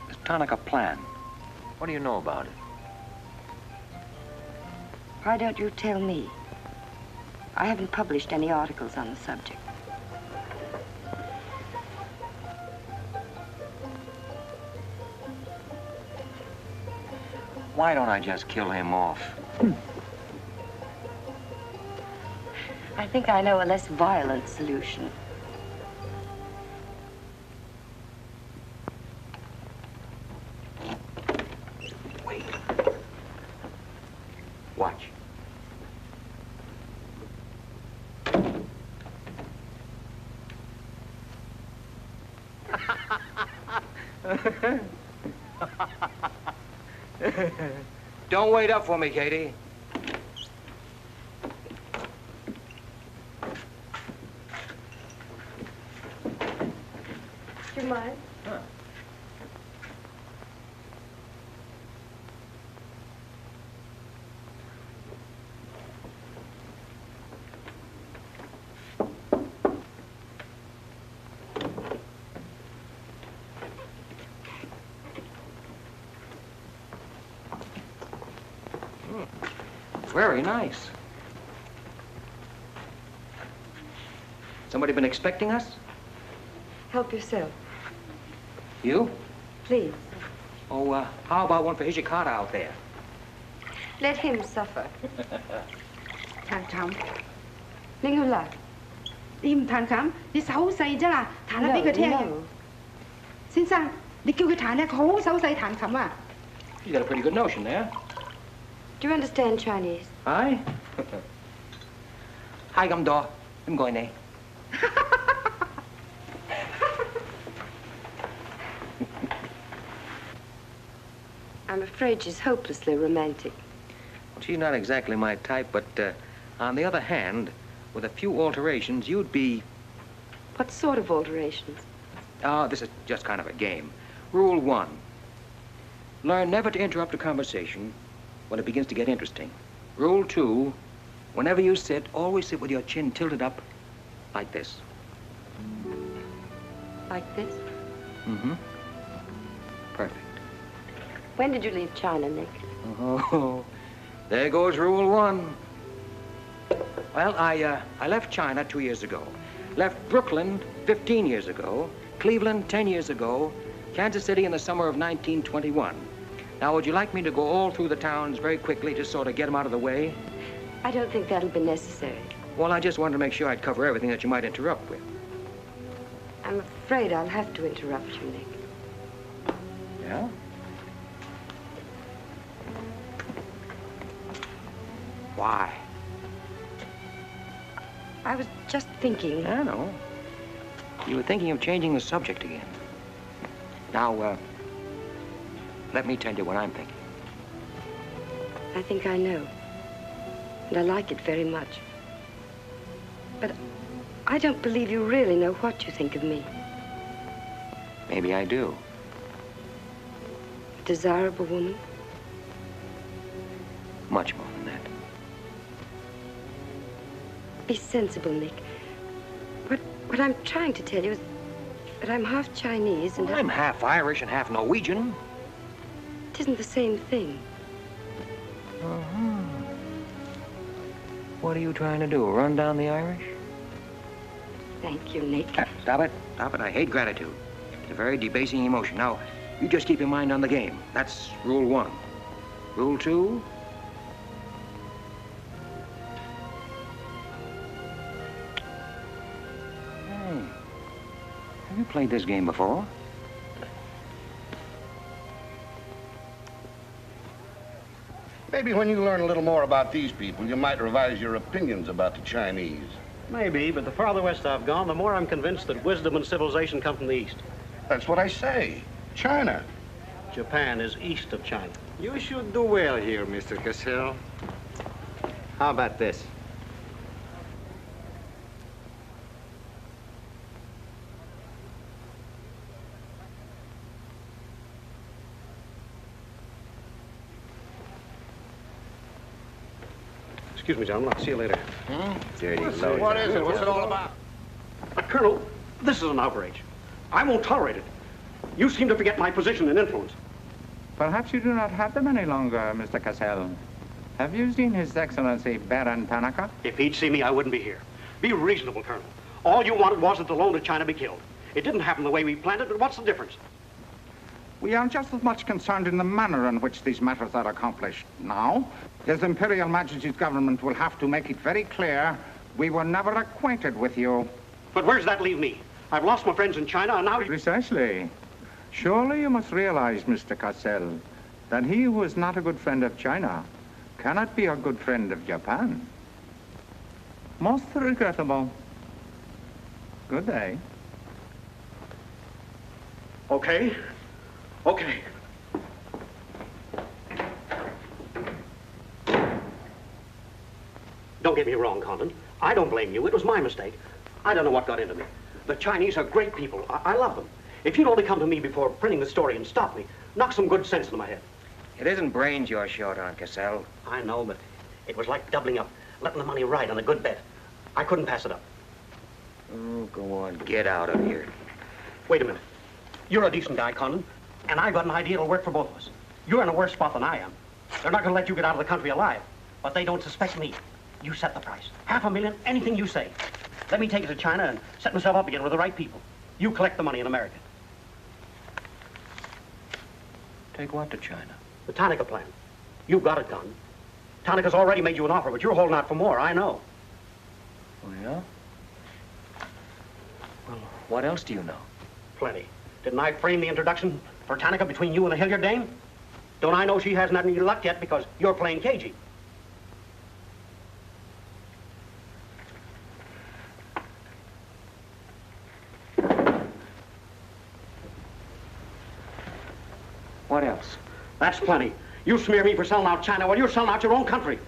This Tanaka plan, what do you know about it? Why don't you tell me? I haven't published any articles on the subject. Why don't I just kill him off? I think I know a less violent solution. Wait. Watch. Don't wait up for me, Katie. Do you mind? Huh. Very nice. Somebody been expecting us? Help yourself. You? Please. Oh, how about one for Hijikata out there? Let him suffer. 談冚，拎佢嚟。你唔彈琴，你手好細啫啦，彈下俾佢聽。先生，你叫佢彈咧，佢好手細彈琴啊。You got a pretty good notion there. Do you understand Chinese? Hi. Hi,咁多，點解你？ I'm afraid she's hopelessly romantic. She's not exactly my type, but on the other hand, with a few alterations, you'd be... What sort of alterations? Oh, this is just kind of a game. Rule 1. Learn never to interrupt a conversation when it begins to get interesting. Rule 2. Whenever you sit, always sit with your chin tilted up like this. Like this? Mm-hmm. Perfect. When did you leave China, Nick? Oh, there goes Rule 1. Well, I left China 2 years ago. Left Brooklyn 15 years ago. Cleveland 10 years ago. Kansas City in the summer of 1921. Now, would you like me to go all through the towns very quickly, just sort of get them out of the way? I don't think that'll be necessary. Well, I just wanted to make sure I'd cover everything that you might interrupt with. I'm afraid I'll have to interrupt you, Nick. Yeah? Why? I was just thinking... I know. You were thinking of changing the subject again. Now, let me tell you what I'm thinking. I think I know. And I like it very much. But I don't believe you really know what you think of me. Maybe I do. A desirable woman? Much more than that. Be sensible, Nick. What I'm trying to tell you is that I'm half Chinese and... Well, I'm half Irish and half Norwegian. It isn't the same thing. Uh-huh. What are you trying to do, run down the Irish? Thank you, Nick. Stop it. Stop it. I hate gratitude. It's a very debasing emotion. Now, you just keep your mind on the game. That's rule 1. Rule 2... Have you played this game before? Maybe when you learn a little more about these people, you might revise your opinions about the Chinese. Maybe, but the farther west I've gone, the more I'm convinced that wisdom and civilization come from the east. That's what I say. China. Japan is east of China. You should do well here, Mr. Cassell. How about this? Excuse me, gentlemen. I'll see you later. Dirty What is it? What's it all about? Colonel, this is an outrage. I won't tolerate it. You seem to forget my position and influence. Perhaps you do not have them any longer, Mr. Cassell. Have you seen His Excellency Baron Tanaka? If he'd see me, I wouldn't be here. Be reasonable, Colonel. All you wanted was that the loan to China be killed. It didn't happen the way we planned it, but what's the difference? We are just as much concerned in the manner in which these matters are accomplished. Now, His Imperial Majesty's government will have to make it very clear we were never acquainted with you. But where does that leave me? I've lost my friends in China, and now... Precisely. Surely you must realize, Mr. Cassell, that he who is not a good friend of China cannot be a good friend of Japan. Most regrettable. Good day. Okay. Okay. Don't get me wrong, Condon. I don't blame you. It was my mistake. I don't know what got into me. The Chinese are great people. I love them. If you'd only come to me before printing the story and stop me, knock some good sense into my head. It isn't brains you're short on, Cassell. I know, but it was like doubling up, letting the money ride on a good bet. I couldn't pass it up. Oh, go on. Get out of here. Wait a minute. You're a decent guy, Condon, and I've got an idea that'll work for both of us. You're in a worse spot than I am. They're not going to let you get out of the country alive, but they don't suspect me. You set the price. $500,000, anything you say. Let me take it to China and set myself up again with the right people. You collect the money in America. Take what to China? The Tanaka plan. You've got it done. Tanaka's already made you an offer, but you're holding out for more, I know. Oh, yeah? Well, what else do you know? Plenty. Didn't I frame the introduction for Tanaka between you and the Hilliard dame? Don't I know she hasn't had any luck yet because you're playing cagey? What else? That's plenty. You smear me for selling out China while you're selling out your own country.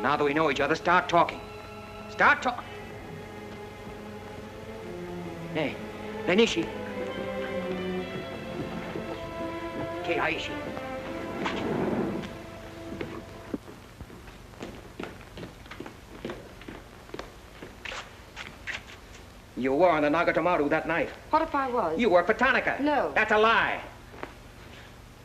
Now that we know each other, start talking. Start talking. Hey, Nenishi. Keiaishi. You were on the Nagatomaru that night. What if I was? You worked for Tanaka. No. That's a lie.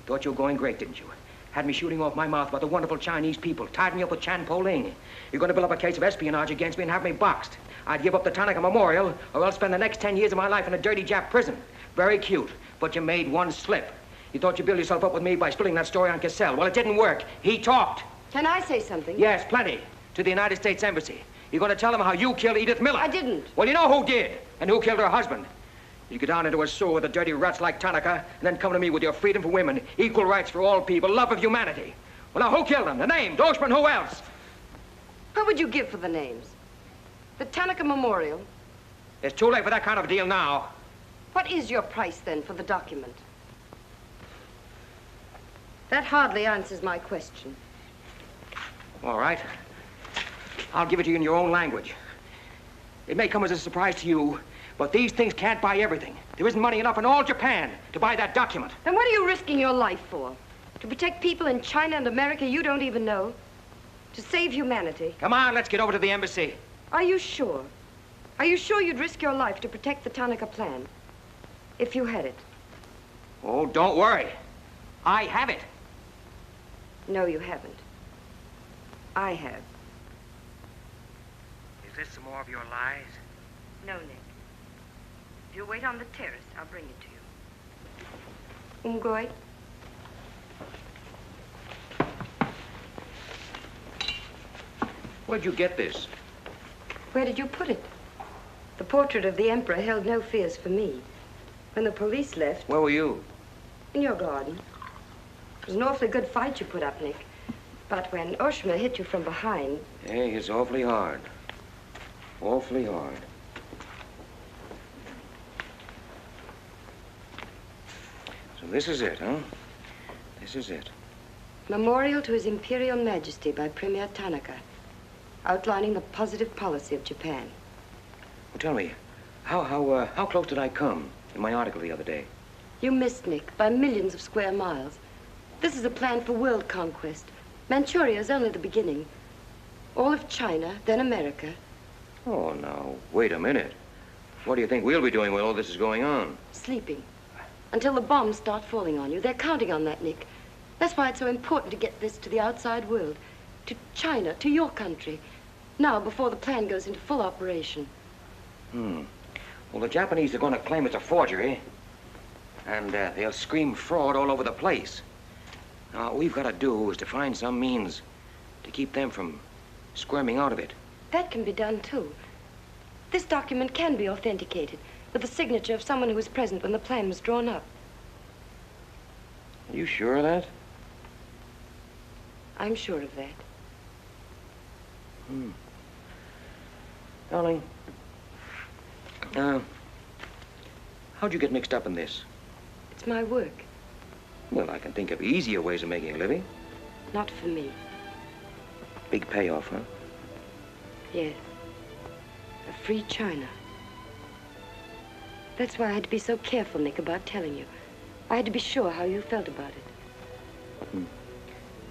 Thought you were going great, didn't you? Had me shooting off my mouth about the wonderful Chinese people, tied me up with Chan Po Ling. You're going to build up a case of espionage against me and have me boxed. I'd give up the Tanaka Memorial, or else spend the next 10 years of my life in a dirty Jap prison. Very cute, but you made one slip. You thought you'd build yourself up with me by spilling that story on Cassell. Well, it didn't work. He talked. Can I say something? Yes, plenty. To the United States Embassy. You're going to tell them how you killed Edith Miller. I didn't. Well, you know who did, and who killed her husband. You get down into a sewer with the dirty rats like Tanaka, and then come to me with your freedom for women, equal rights for all people, love of humanity. Well, now, who killed them? The name, Oshima, who else? What would you give for the names? The Tanaka Memorial. It's too late for that kind of deal now. What is your price, then, for the document? That hardly answers my question. All right. I'll give it to you in your own language. It may come as a surprise to you, but these things can't buy everything. There isn't money enough in all Japan to buy that document. Then what are you risking your life for? To protect people in China and America you don't even know? To save humanity? Come on, let's get over to the embassy. Are you sure? Are you sure you'd risk your life to protect the Tanaka plan? If you had it? Oh, don't worry. I have it. No, you haven't. I have. Is this some more of your lies? No, Nick. If you wait on the terrace, I'll bring it to you. Umgoy? Where'd you get this? Where did you put it? The portrait of the Emperor held no fears for me. When the police left... Where were you? In your garden. It was an awfully good fight you put up, Nick. But when Oshima hit you from behind... Hey, it's awfully hard. Awfully hard. So this is it, huh? This is it. Memorial to His Imperial Majesty by Premier Tanaka, outlining the positive policy of Japan. Well, tell me, how close did I come in my article the other day? You missed, Nick, by millions of square miles. This is a plan for world conquest. Manchuria is only the beginning. All of China, then America. Oh, now, wait a minute. What do you think we'll be doing while all this is going on? Sleeping. Until the bombs start falling on you. They're counting on that, Nick. That's why it's so important to get this to the outside world. To China, to your country. Now, before the plan goes into full operation. Well, the Japanese are going to claim it's a forgery. And they'll scream fraud all over the place. Now, what we've got to do is to find some means to keep them from squirming out of it. That can be done, too. This document can be authenticated with the signature of someone who was present when the plan was drawn up. Are you sure of that? I'm sure of that. Darling, how'd you get mixed up in this? It's my work. Well, I can think of easier ways of making a living. Not for me. Big payoff, huh? Yes. A free China. That's why I had to be so careful, Nick, about telling you. I had to be sure how you felt about it.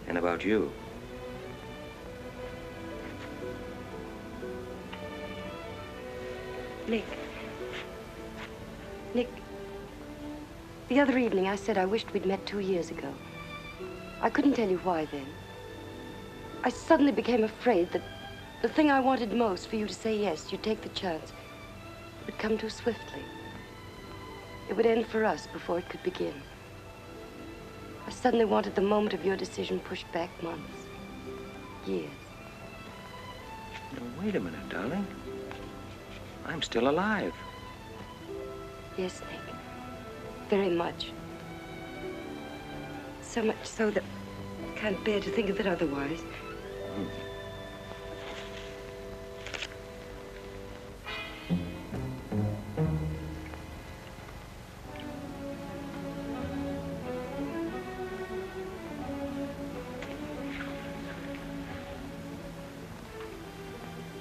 And about you. Nick. Nick, the other evening I said I wished we'd met 2 years ago. I couldn't tell you why then. I suddenly became afraid that the thing I wanted most for you to say yes, you'd take the chance, would come too swiftly. It would end for us before it could begin. I suddenly wanted the moment of your decision pushed back months, years. Now, wait a minute, darling. I'm still alive. Yes, Nick. Very much. So much so that I can't bear to think of it otherwise.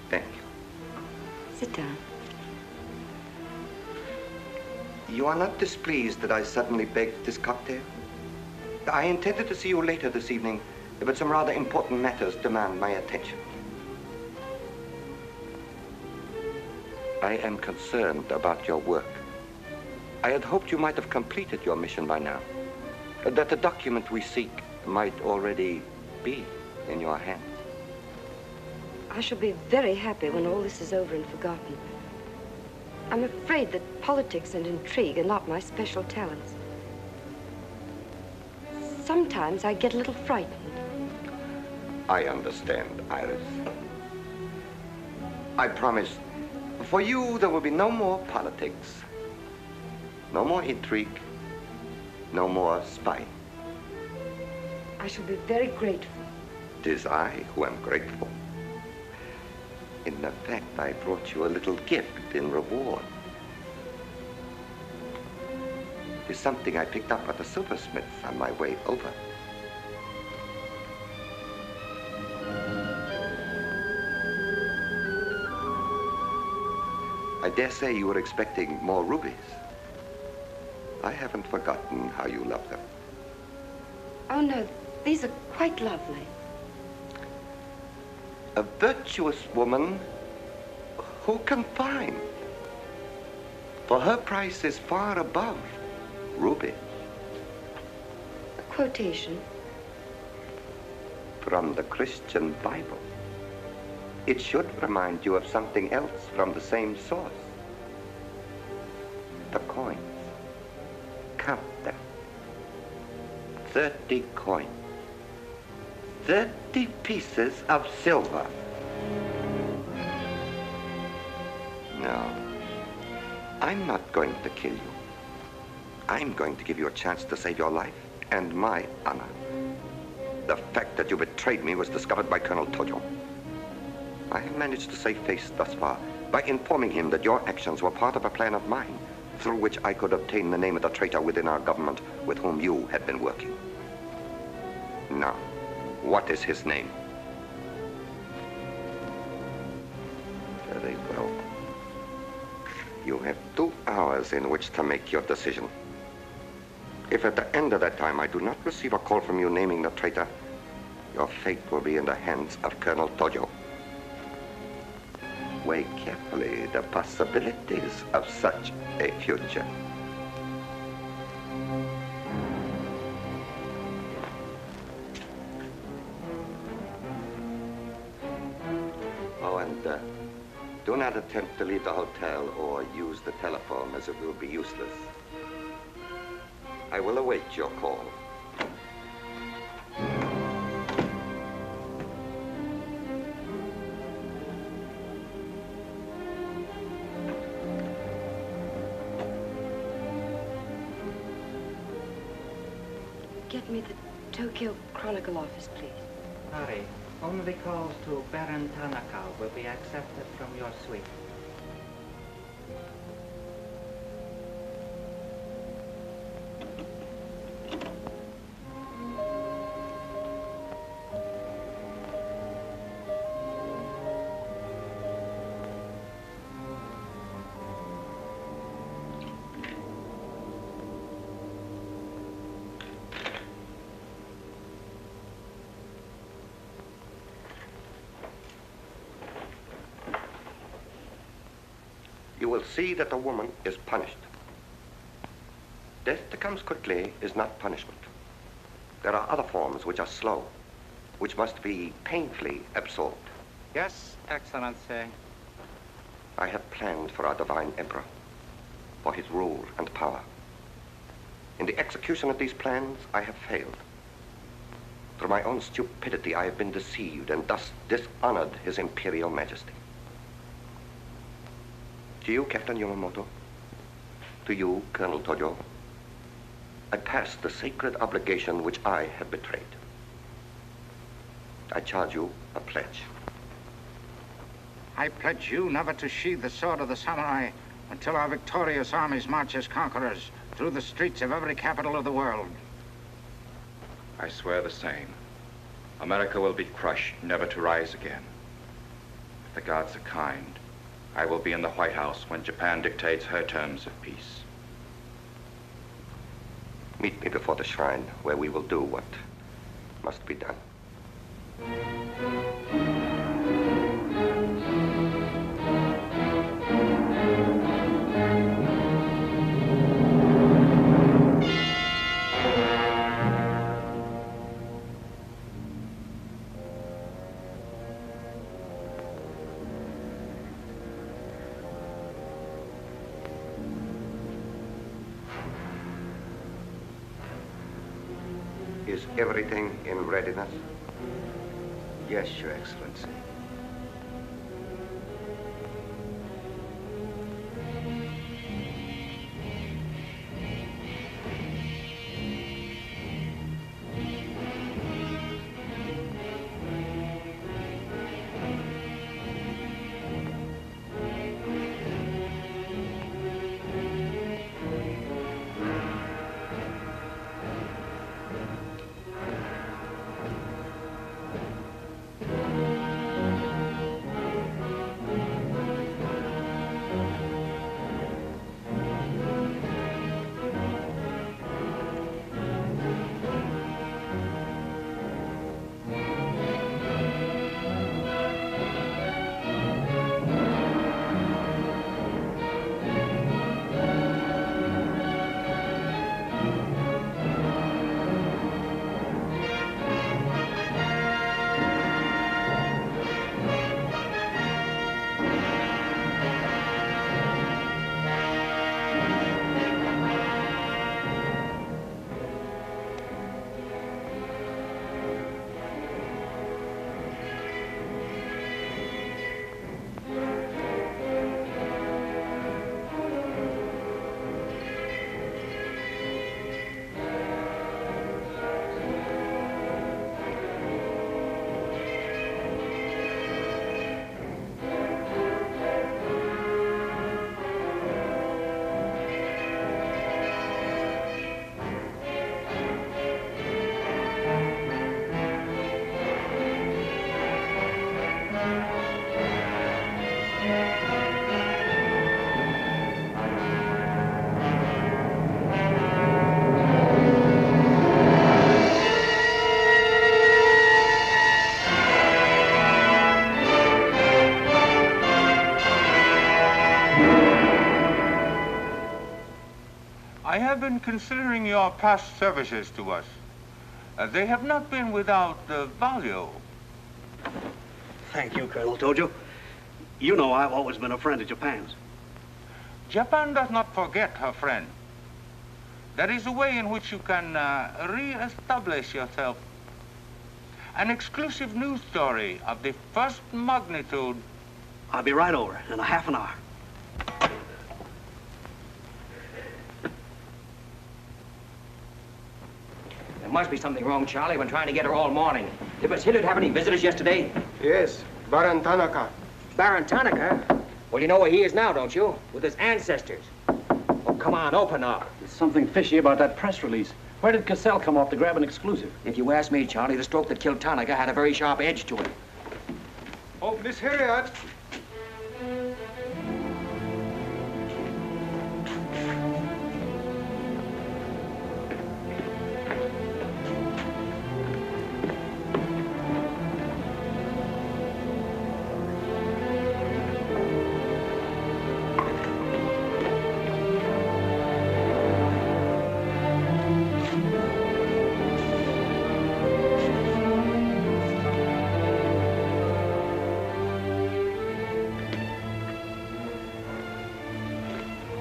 Thank you. Sit down. You are not displeased that I suddenly begged this cocktail? I intended to see you later this evening, but some rather important matters demand my attention. I am concerned about your work. I had hoped you might have completed your mission by now, that the document we seek might already be in your hands. I shall be very happy when all this is over and forgotten. I'm afraid that politics and intrigue are not my special talents. Sometimes I get a little frightened. I understand, Iris. I promise, for you, there will be no more politics, no more intrigue, no more spying. I shall be very grateful. 'Tis I who am grateful. In fact, I brought you a little gift in reward. It's something I picked up at the silversmith's on my way over. I dare say you were expecting more rubies. I haven't forgotten how you love them. Oh, no, these are quite lovely. A virtuous woman who can find. For her price is far above ruby. A quotation? From the Christian Bible. It should remind you of something else from the same source. The coins. Count them. 30 coins. 30 pieces of silver. No, I'm not going to kill you. I'm going to give you a chance to save your life and my honor. The fact that you betrayed me was discovered by Colonel Tojo. I have managed to save face thus far by informing him that your actions were part of a plan of mine, through which I could obtain the name of the traitor within our government with whom you had been working. Now, what is his name? Very well. You have 2 hours in which to make your decision. If at the end of that time I do not receive a call from you naming the traitor, your fate will be in the hands of Colonel Tojo. Weigh carefully the possibilities of such a future. Oh, and do not attempt to leave the hotel or use the telephone, as it will be useless. I will await your call. Get me the Tokyo Chronicle office, please. Sorry, only calls to Baron Tanaka will be accepted from your suite. You will see that the woman is punished. Death that comes quickly is not punishment. There are other forms which are slow, which must be painfully absorbed. Yes, Excellency. I have planned for our divine emperor, for his rule and power. In the execution of these plans, I have failed. Through my own stupidity, I have been deceived and thus dishonored his imperial majesty. To you, Captain Yamamoto, to you, Colonel Tojo, I pass the sacred obligation which I have betrayed. I charge you a pledge. I pledge you never to sheathe the sword of the samurai until our victorious armies march as conquerors through the streets of every capital of the world. I swear the same. America will be crushed, never to rise again. If the gods are kind, I will be in the White House when Japan dictates her terms of peace. Meet me before the shrine, where we will do what must be done. Is everything in readiness? Yes, Your Excellency. I have been considering your past services to us. They have not been without value. Thank you, Colonel Tojo. You know I've always been a friend of Japan's. Japan does not forget her friend. There is a way in which you can re-establish yourself. An exclusive news story of the first magnitude. I'll be right over in a half an hour. There must be something wrong, Charlie. I've been trying to get her all morning. Did Miss Hilliard have any visitors yesterday? Yes, Baron Tanaka. Baron Tanaka? Well, you know where he is now, don't you? With his ancestors. Oh, come on, open up. There's something fishy about that press release. Where did Cassell come off to grab an exclusive? If you ask me, Charlie, the stroke that killed Tanaka had a very sharp edge to it. Oh, Miss Harried.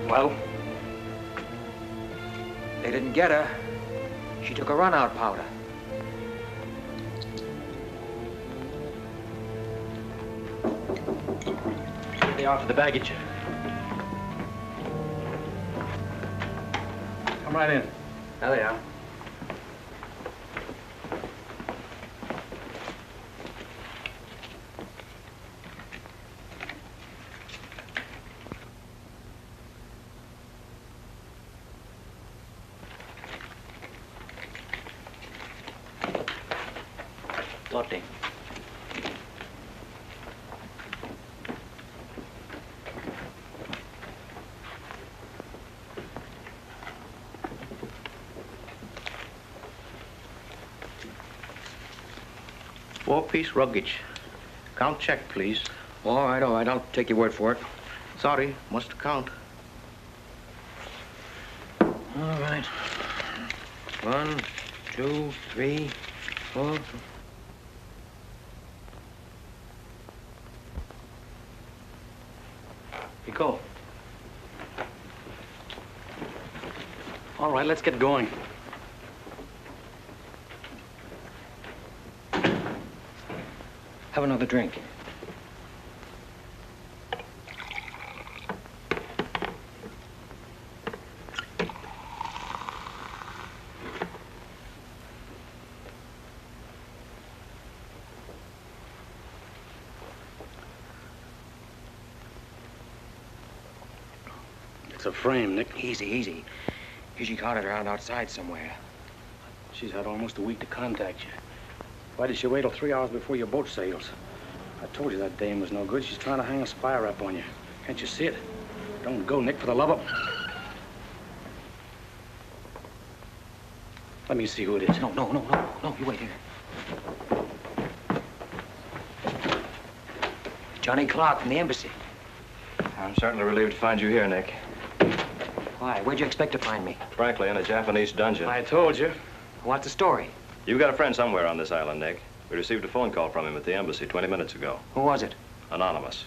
Well, they didn't get her. She took a run-out powder. Here they are for the baggage. Come right in. There they are. Lotte. Four-piece luggage. Count check, please. All right, I'll take your word for it. Sorry, must count. All right. 1, 2, 3, 4. Pico. All right, let's get going. Have another drink. It's a frame, Nick. Easy, easy. Giichi caught it around outside somewhere. She's had almost a week to contact you. Why did she wait till 3 hours before your boat sails? I told you that dame was no good. She's trying to hang a spy rap on you. Can't you see it? Don't go, Nick, for the love of... Let me see who it is. No, you wait here. Johnny Clark from the embassy. I'm certainly relieved to find you here, Nick. Why? Where'd you expect to find me? Frankly, in a Japanese dungeon. I told you. What's the story? You've got a friend somewhere on this island, Nick. We received a phone call from him at the embassy 20 minutes ago. Who was it? Anonymous.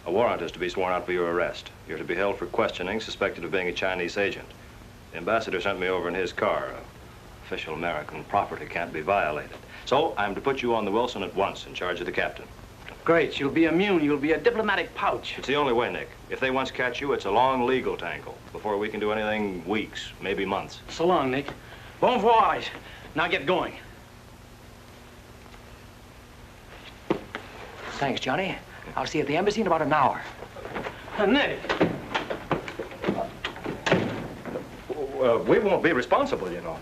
A warrant is to be sworn out for your arrest. You're to be held for questioning, suspected of being a Chinese agent. The ambassador sent me over in his car. Official American property can't be violated. So I'm to put you on the Wilson at once in charge of the captain. Great. You'll be immune. You'll be a diplomatic pouch. It's the only way, Nick. If they once catch you, it's a long legal tangle. Before we can do anything, weeks, maybe months. So long, Nick. Bon voyage. Now get going. Thanks, Johnny. I'll see you at the embassy in about an hour. Nick! We won't be responsible, you know.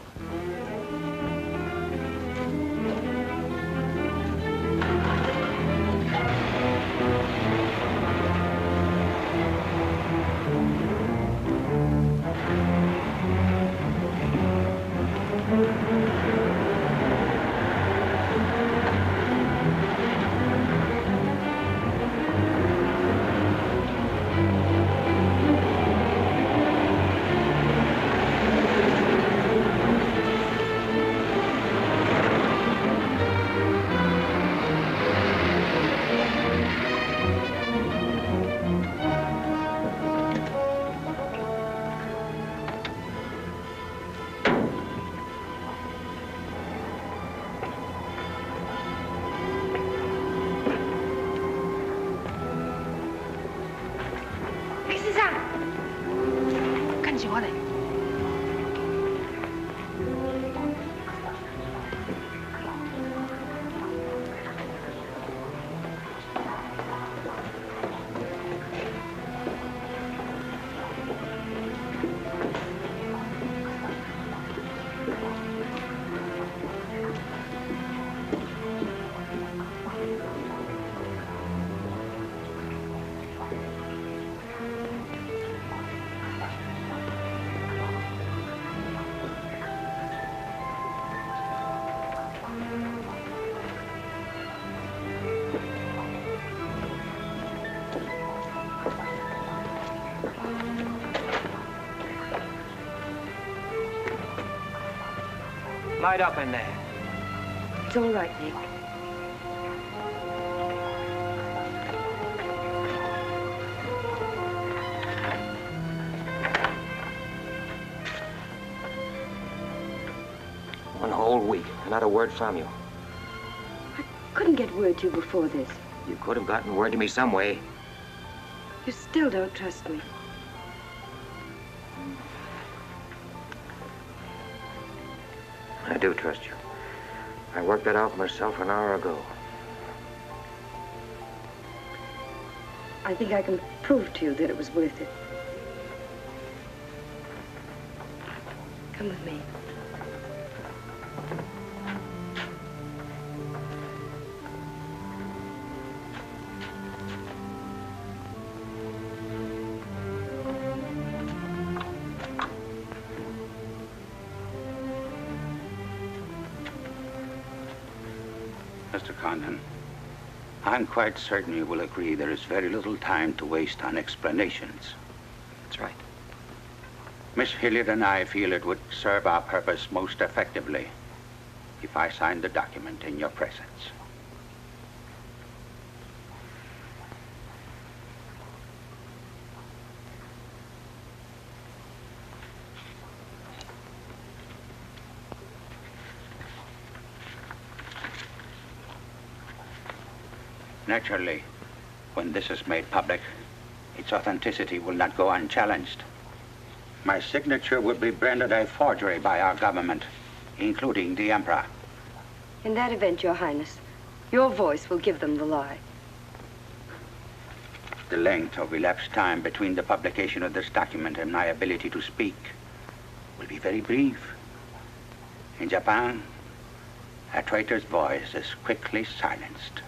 Light up in there. It's all right, Nick. One whole week, not a word from you. I couldn't get word to you before this. You could have gotten word to me some way. You still don't trust me. I do trust you. I worked that out for myself an hour ago. I think I can prove to you that it was worth it. Come with me. Mr. Condon, I'm quite certain you will agree there is very little time to waste on explanations. That's right. Miss Hilliard and I feel it would serve our purpose most effectively if I signed the document in your presence. Naturally, when this is made public, its authenticity will not go unchallenged. My signature would be branded a forgery by our government, including the Emperor. In that event, Your Highness, your voice will give them the lie. The length of elapsed time between the publication of this document and my ability to speak will be very brief. In Japan, a traitor's voice is quickly silenced.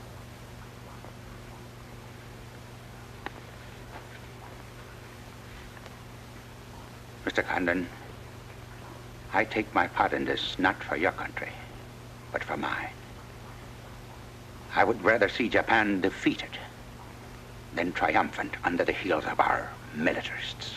Mr. Condon, I take my part in this not for your country, but for mine. I would rather see Japan defeated than triumphant under the heels of our militarists.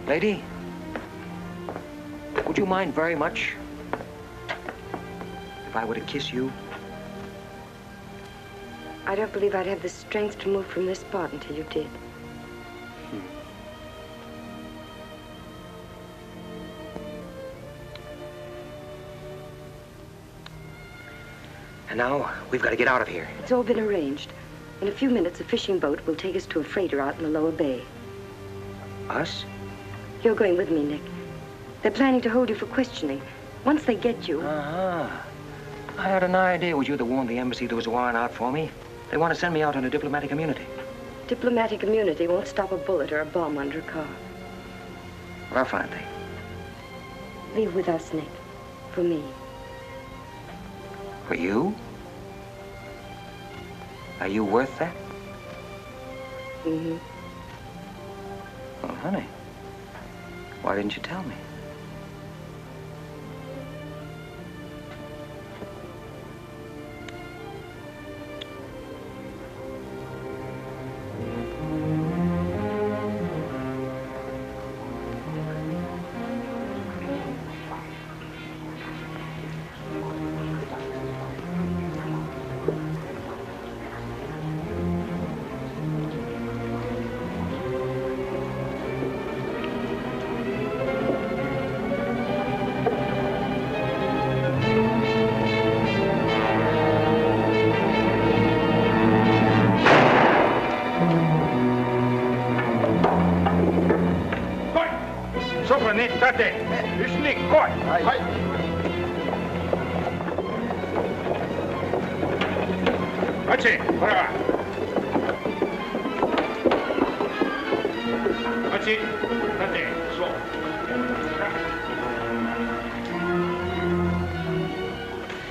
Lady, would you mind very much if I were to kiss you? I don't believe I'd have the strength to move from this spot until you did. And now, we've got to get out of here. It's all been arranged. In a few minutes, a fishing boat will take us to a freighter out in the lower bay. Us? You're going with me, Nick. They're planning to hold you for questioning. Once they get you... Uh-huh. I had an idea it was you that warned the embassy there was a warrant out for me. They want to send me out on a diplomatic immunity. Diplomatic immunity won't stop a bullet or a bomb under a car. Well, I'll find they. Leave with us, Nick. For me. For you? Are you worth that? Mm-hmm. Well, honey, why didn't you tell me?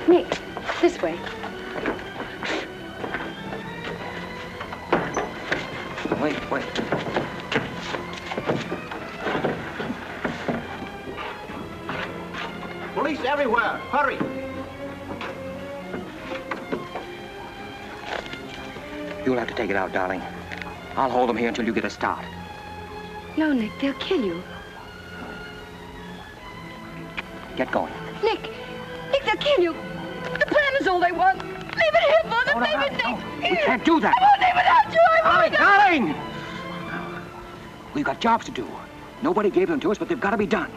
Nick, this way. Wait. Police everywhere! Hurry! You'll have to take it out, darling. I'll hold them here until you get a start. No, Nick, they'll kill you. Get going. Nick, they'll kill you. The plan is all they want. Leave it here for them. Leave it, Nick. We can't do that. I won't leave without you. I won't. Darling! We've got jobs to do. Nobody gave them to us, but they've got to be done.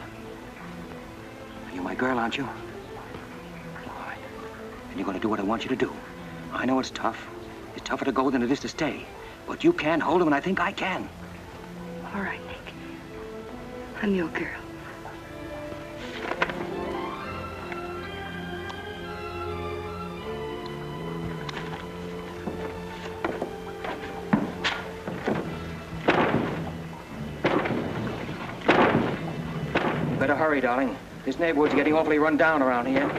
You're my girl, aren't you? All right. And you're going to do what I want you to do. I know it's tough. It's tougher to go than it is to stay. But you can hold them, and I think I can. All right, Nick. I'm your girl. Better hurry, darling. This neighborhood's getting awfully run down around here.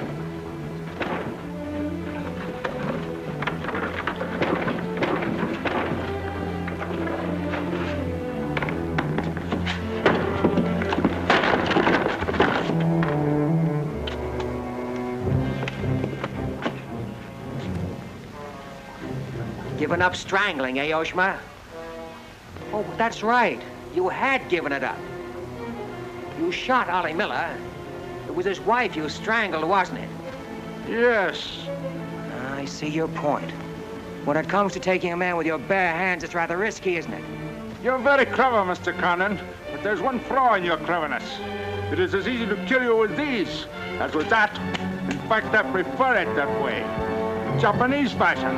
Given up strangling, eh, Oshima? Oh, that's right. You had given it up. You shot Ollie Miller. It was his wife you strangled, wasn't it? Yes. I see your point. When it comes to taking a man with your bare hands, it's rather risky, isn't it? You're very clever, Mr. Condon, but there's one flaw in your cleverness. It is as easy to kill you with these as with that. In fact, I prefer it that way. Japanese fashion.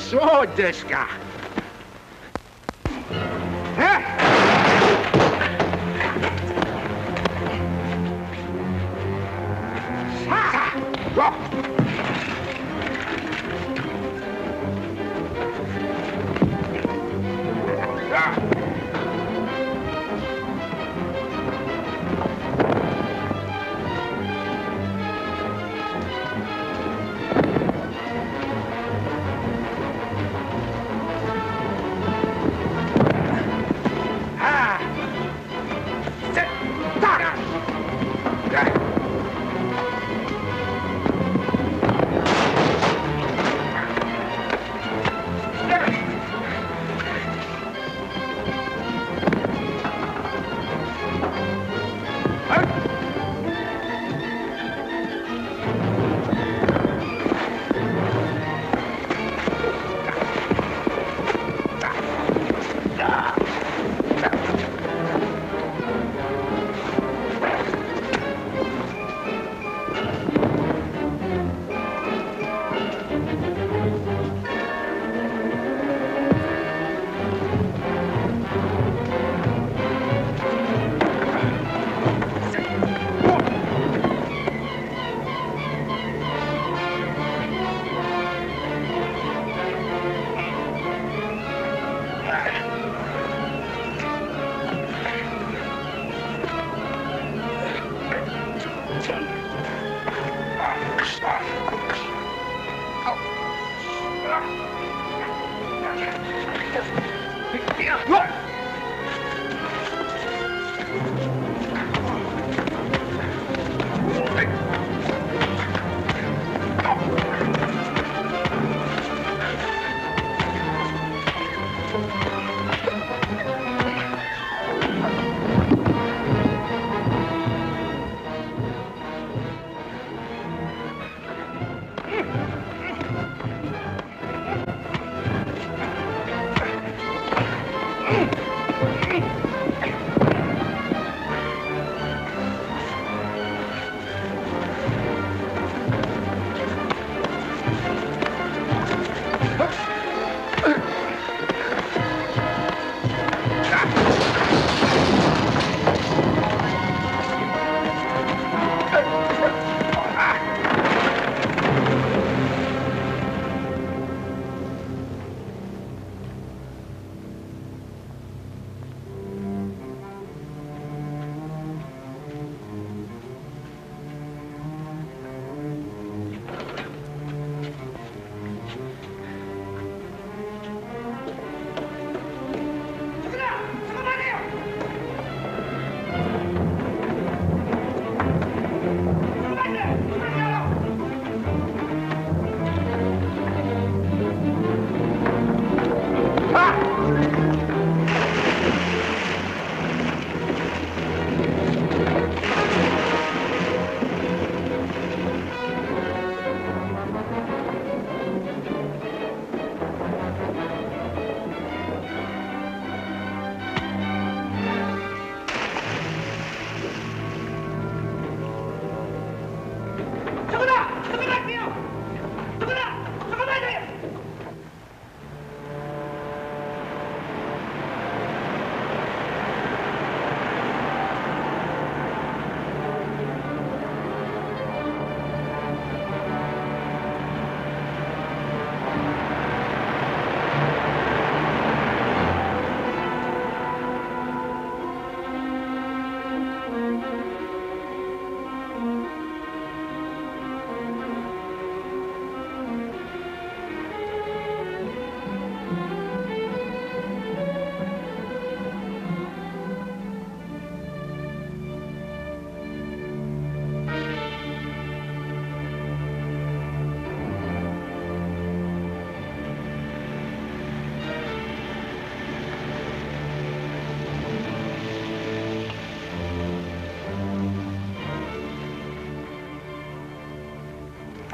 So, this guy.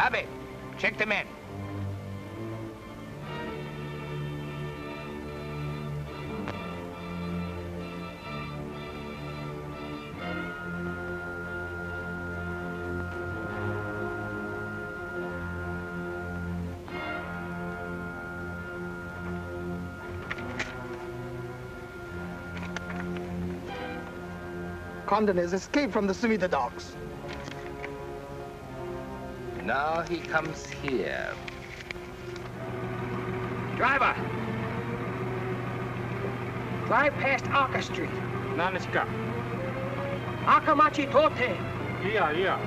Abe, check the men. Condon has escaped from the Sumida docks. Now he comes here. Driver! Drive past Arca Street. Naniska. Akamachi Tote. Yeah.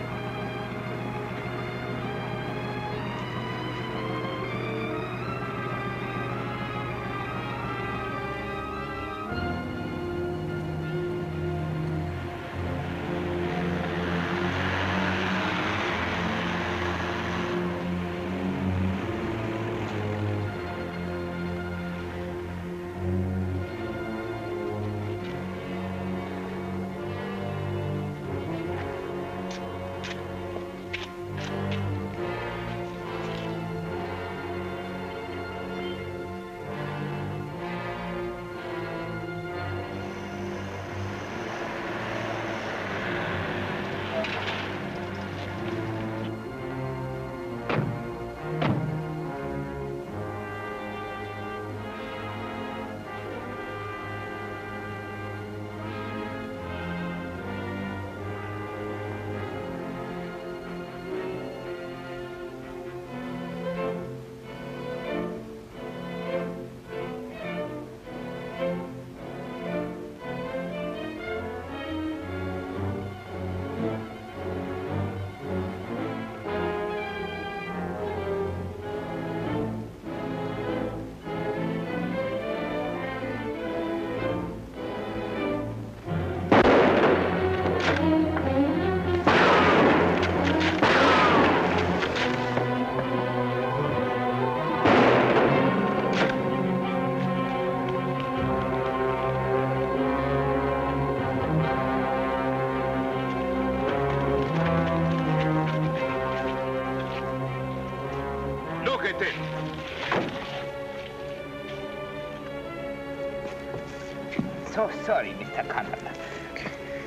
So sorry, Mr. Condon,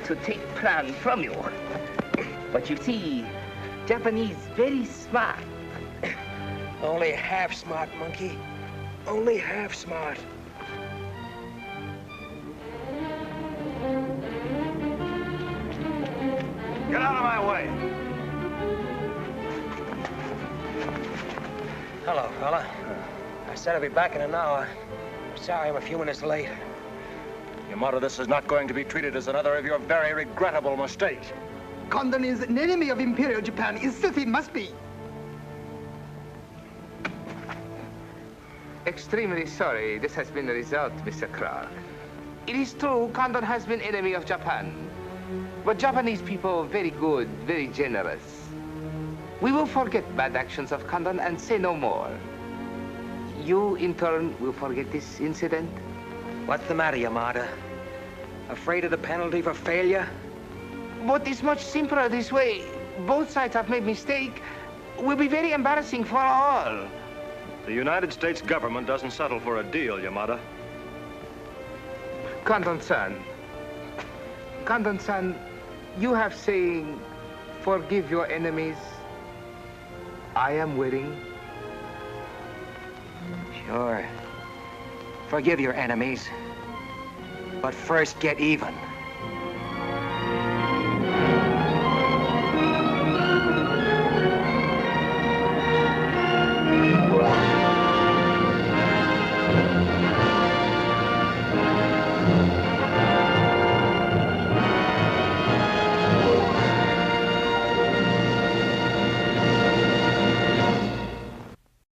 to take plan from you. But you see, Japanese very smart. Only half smart, monkey. Only half smart. Get out of my way. Hello, fella. I said I'd be back in an hour. Sorry I'm a few minutes late. Yamato, this is not going to be treated as another of your very regrettable mistakes. Condon is an enemy of Imperial Japan. Insist he must be. Extremely sorry this has been the result, Mr. Clark. It is true, Condon has been enemy of Japan. But Japanese people very good, very generous. We will forget bad actions of Condon and say no more. You, in turn, will forget this incident? What's the matter, Yamada? Afraid of the penalty for failure? But it's much simpler this way. Both sides have made mistake. Will be very embarrassing for all. The United States government doesn't settle for a deal, Yamada. Condon-san, you have saying, forgive your enemies. I am willing. Sure. Forgive your enemies. But first get even.